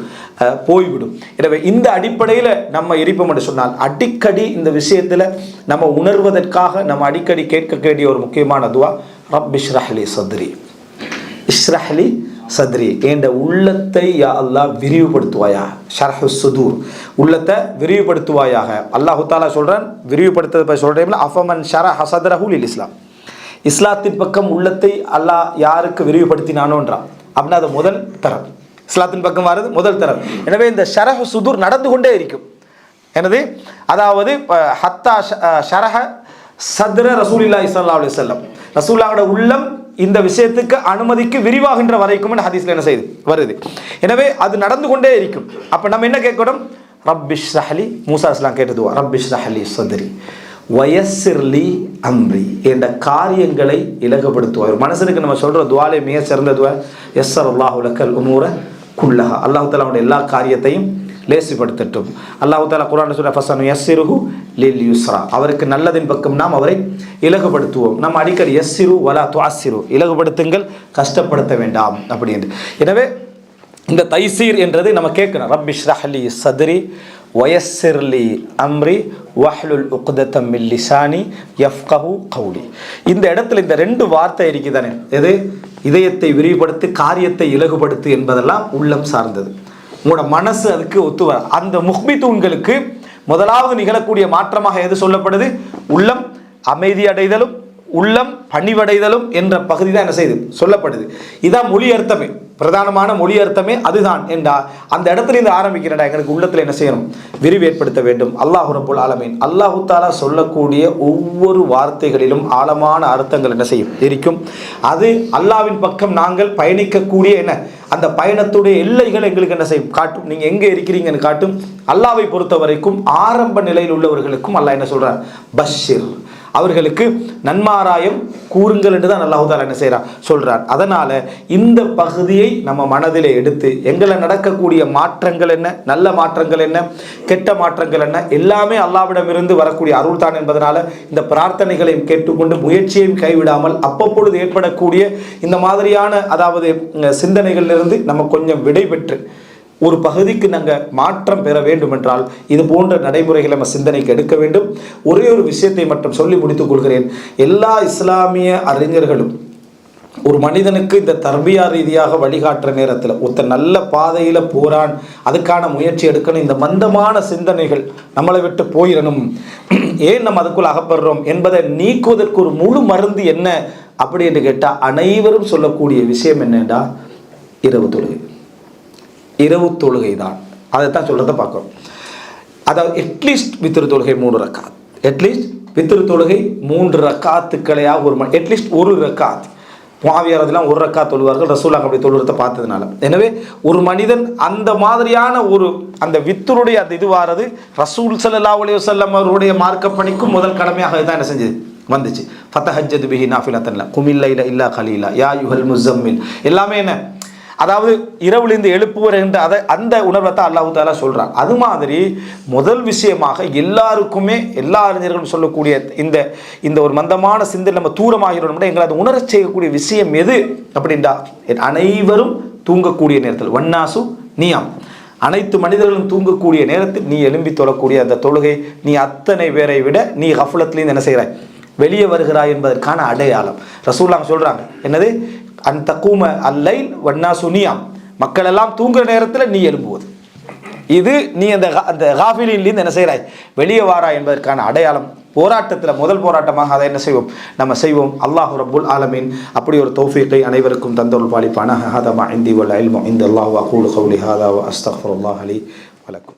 போய்விடும். எனவே இந்த அடிப்படையில் நம்ம இருப்போம் என்று சொன்னால், அடிக்கடி இந்த விஷயத்தில் நம்ம உணர்வதற்காக நம்ம அடிக்கடி கேட்க வேண்டிய ஒரு முக்கியமான துவா, ரப் இஷ்ரஹ்லி சத்ரி, இஷ்ரஹ்லி சத்ரி, என்ற உள்ளத்தை யா அல்லாஹ் விரிவுபடுத்துவாயா. ஷர்ஹு சுதூர், உள்ளத்தை விரிவுபடுத்துவாயாக. அல்லாஹு தாலா சொல்றான், விரிவுபடுத்த சொல்றேன், அஃபமன் ஷரஹ சத்ரஹு லில் இஸ்லாம், இஸ்லாத்தின் பக்கம் உள்ளத்தை அல்லாஹ் யாருக்கு விரிவுபடுத்தினானோன்றான். அப்படின்னா அது முதல் தரம், இஸ்லாத்தின் பக்கம் வர்றது முதல் தரம். எனவே இந்த ஷரஹு சுதூர் நடந்து கொண்டே இருக்கும். அதாவது ஹத்தா ஷரஹ சத்ர ரசூலுல்லாஹி ஸல்லல்லாஹு அலைஹி வஸல்லம், ரசூலுல்லாஹ்வோட உள்ளம் இந்த விஷயத்துக்கு அனுமதிக்கு விரிவாகின்ற வரைக்கும் ஹதீஸ்ல என்ன செய்யுது வருது. எனவே அது நடந்து கொண்டே இருக்கும். அப்ப நம்ம என்ன கேட்கணும், ரப் இஷ்ரஹ்லி, மூசா அலைஹிஸ்ஸலாம் கேட்டது ரப் இஷ்ரஹ்லி சத்ரி வயஸ்ஸிர்லி அம்ரி, என்ற காரியங்களை இலகுபடுத்துவார். மனசனுக்கு நம்ம சொல்ற துவாலே மிக சிறந்த துவா, யஸ்ஸரல்லாஹு லக்கல் உமூர குல்லஹா, அல்லாஹ் தஆலா அவருடைய எல்லா காரியத்தையும் லேசிப்படுத்தட்டும். அல்லாஹ் தஆலா குர்ஆன்ல சொல்ற ஃபஸனு யஸ்ஸிருஹு லில் யுஸ்ரா, அவருக்கு நல்லதின் பக்கம் நாம் அவரை இலகுபடுத்துவோம். நம்ம அடிக்கடி யஸ்ஸிரு வலா துஅஸ்ஸிரு, இலகுபடுத்துங்கள் கஷ்டப்படுத்த வேண்டாம் அப்படி என்று. எனவே இந்த தைசீர் என்றது நம்ம கேட்கணும், ரப் இஷ்ரஹ்லி சத்ரி வயஸ்ஸிர்லி அம்ரி வஹ்லுல் உக்தத்தம் மின் லிசானி யஃப்கஹு கௌலி. இந்த இடத்துல இந்த ரெண்டு வார்த்தை இருக்குதானே, எது இதயத்தை விரிவுபடுத்து, காரியத்தை இலகுபடுத்து என்பதெல்லாம் உள்ளம் சார்ந்தது. உங்களோட மனசு அதுக்கு ஒத்து வர, அந்த முஹ்பித்தூன்களுக்கு முதலாவது நிகழக்கூடிய மாற்றமாக எது சொல்லப்படுது, உள்ளம் அமைதி அடைதலும் உள்ளம் பணிவடைதலும் என்ற பகுதி தான் என்ன செய்யுது சொல்லப்படுது. இதான் மொழி அர்த்தமே, பிரதானமான மொழி அர்த்தமே அதுதான் என்றா அந்த இடத்துல இருந்து ஆரம்பிக்கிறடா, எங்களுக்கு உள்ளத்தில் என்ன செய்யணும், விரிவு ஏற்படுத்த வேண்டும். அல்லாஹ் ரப்புல் ஆலமீன் அல்லாஹு தாலா சொல்லக்கூடிய ஒவ்வொரு வார்த்தைகளிலும் ஆழமான அர்த்தங்கள் என்ன செய்யும் இருக்கும். அது அல்லாஹ்வின் பக்கம் நாங்கள் பயணிக்கக்கூடிய என்ன அந்த பயணத்துடைய எல்லைகள் எங்களுக்கு என்ன செய்யும் காட்டும். நீங்க எங்க இருக்கிறீங்கன்னு காட்டும். அல்லாஹ்வை பொறுத்த வரைக்கும் ஆரம்ப நிலையில் உள்ளவர்களுக்கும் அல்லாஹ் என்ன சொல்றார், பஷிர், அவர்களுக்கு நன்மாராயம் கூறுங்கள் என்று தான் அல்லாஹ் தஆலா என்ன செய்றார் சொல்றார். அதனால இந்த பகுதியை நம்ம மனதிலே எடுத்து எங்களை நடக்கக்கூடிய மாற்றங்கள் என்ன, நல்ல மாற்றங்கள் என்ன, கெட்ட மாற்றங்கள் என்ன, எல்லாமே அல்லாஹ்விடமிருந்து வரக்கூடிய அருள் தான் என்பதனால இந்த பிரார்த்தனைகளையும் கேட்டுக்கொண்டு முயற்சியையும் கைவிடாமல் அப்பப்பொழுது ஏற்படக்கூடிய இந்த மாதிரியான அதாவது சிந்தனைகளிலிருந்து நம்ம கொஞ்சம் விடை பெற்று ஒரு பகுதிக்கு நாங்கள் மாற்றம் பெற வேண்டும் என்றால் இது போன்ற நடைமுறைகளை நம்ம சிந்தனைக்கு எடுக்க வேண்டும். ஒரே ஒரு விஷயத்தை மட்டும் சொல்லி முடித்துக் கொள்கிறேன். எல்லா இஸ்லாமிய அறிஞர்களும் ஒரு மனிதனுக்கு இந்த தர்பியா ரீதியாக வழிகாட்டுற நேரத்தில் ஒருத்தர் நல்ல பாதையில் போறான், அதுக்கான முயற்சி எடுக்கணும். இந்த மந்தமான சிந்தனைகள் நம்மளை விட்டு போயிடணும், ஏன் நம்ம அதுக்குள்ள அகப்படுறோம் என்பதை நீக்குவதற்கு ஒரு முழு மருந்து என்ன அப்படி என்று கேட்டால் அனைவரும் சொல்லக்கூடிய விஷயம் என்னென்றா இரவு தொழுகை. இரவு தொழுகை தான், அதைத்தான் சொல்றதை பார்க்கிறோம். அதாவது அட்லீஸ்ட் வித்திரு தொழுகை 3 ரக்காத், அட்லீஸ்ட் வித்திரு தொழுகை 3 ரக்காத்துக்களையாக ஒரு அட்லீஸ்ட் 1 ரக்காத். முஆவியாரெல்லாம் 1 ரக்காத் தொழுவார்கள், ரசூலுல்லாஹ் அப்படி தொழுறதை பார்த்ததுனால. எனவே ஒரு மனிதன் அந்த மாதிரியான ஒரு அந்த வித்தருடைய அந்த இது வாரது ரசூல் ஸல்லல்லாஹு அலைஹி வஸல்லம் அவருடைய மார்க்க பணிக்கும் முதல் கடமையாக இதுதான் என்ன செஞ்சது வந்துச்சு. ஃபதஹஜ்ஜது பிஹி நாஃபிலத்தன் குமில் லைல இல்லா கலீலா யா அய்யுஹல் முஸம்மில், எல்லாமே என்ன அதாவது இரவுலேருந்து எழுப்புவர் என்ற அந்த உணர்வை தான் அல்லாஹ் தஆலா சொல்றான். அது மாதிரி முதல் விஷயமாக எல்லாருக்குமே எல்லா அறிஞர்களும் சொல்லக்கூடிய இந்த ஒரு மந்தமான சிந்தனை நம்ம தூரமாகிறோம், எங்களை அதை உணரச் செய்யக்கூடிய விஷயம் எது அப்படின்றா, அனைவரும் தூங்கக்கூடிய நேரத்தில் வன்னாசு நியாம், அனைத்து மனிதர்களும் தூங்கக்கூடிய நேரத்தில் நீ எழும்பி தொழக்கூடிய அந்த தொழுகை நீ அத்தனை பேரை விட நீ கஃப்லத்திலேருந்து என்ன செய்கிறாய், வெளியே வருகிறாய் என்பதற்கான அடையாளம். ரசூலுல்லாஹ் சொல்றாங்க என்னது, அன் தக்கூம அல்லைல் வன்னாசு நியாம், மக்கள் எல்லாம் தூங்குற நேரத்தில் நீ எழும்புவது, இது நீ அந்த காஃபிலின்லேருந்து என்ன செய்கிறாய், வெளியே வாராய் என்பதற்கான அடையாளம். போராட்டத்தில் முதல் போராட்டமாக அதை என்ன செய்வோம், நம்ம செய்வோம். அல்லாஹ் ரப்புல் ஆலமீன் அப்படி ஒரு தௌஃபீக்கை அனைவருக்கும் தந்தருள் பாலிப்பானாக. ஹாதா மா இந்தி வல் இல்மு இன்தல்லாஹி வ அகூலு கௌலி ஹாதா வ அஸ்தக்ஃபிருல்லாஹ லி வ லக்கும்.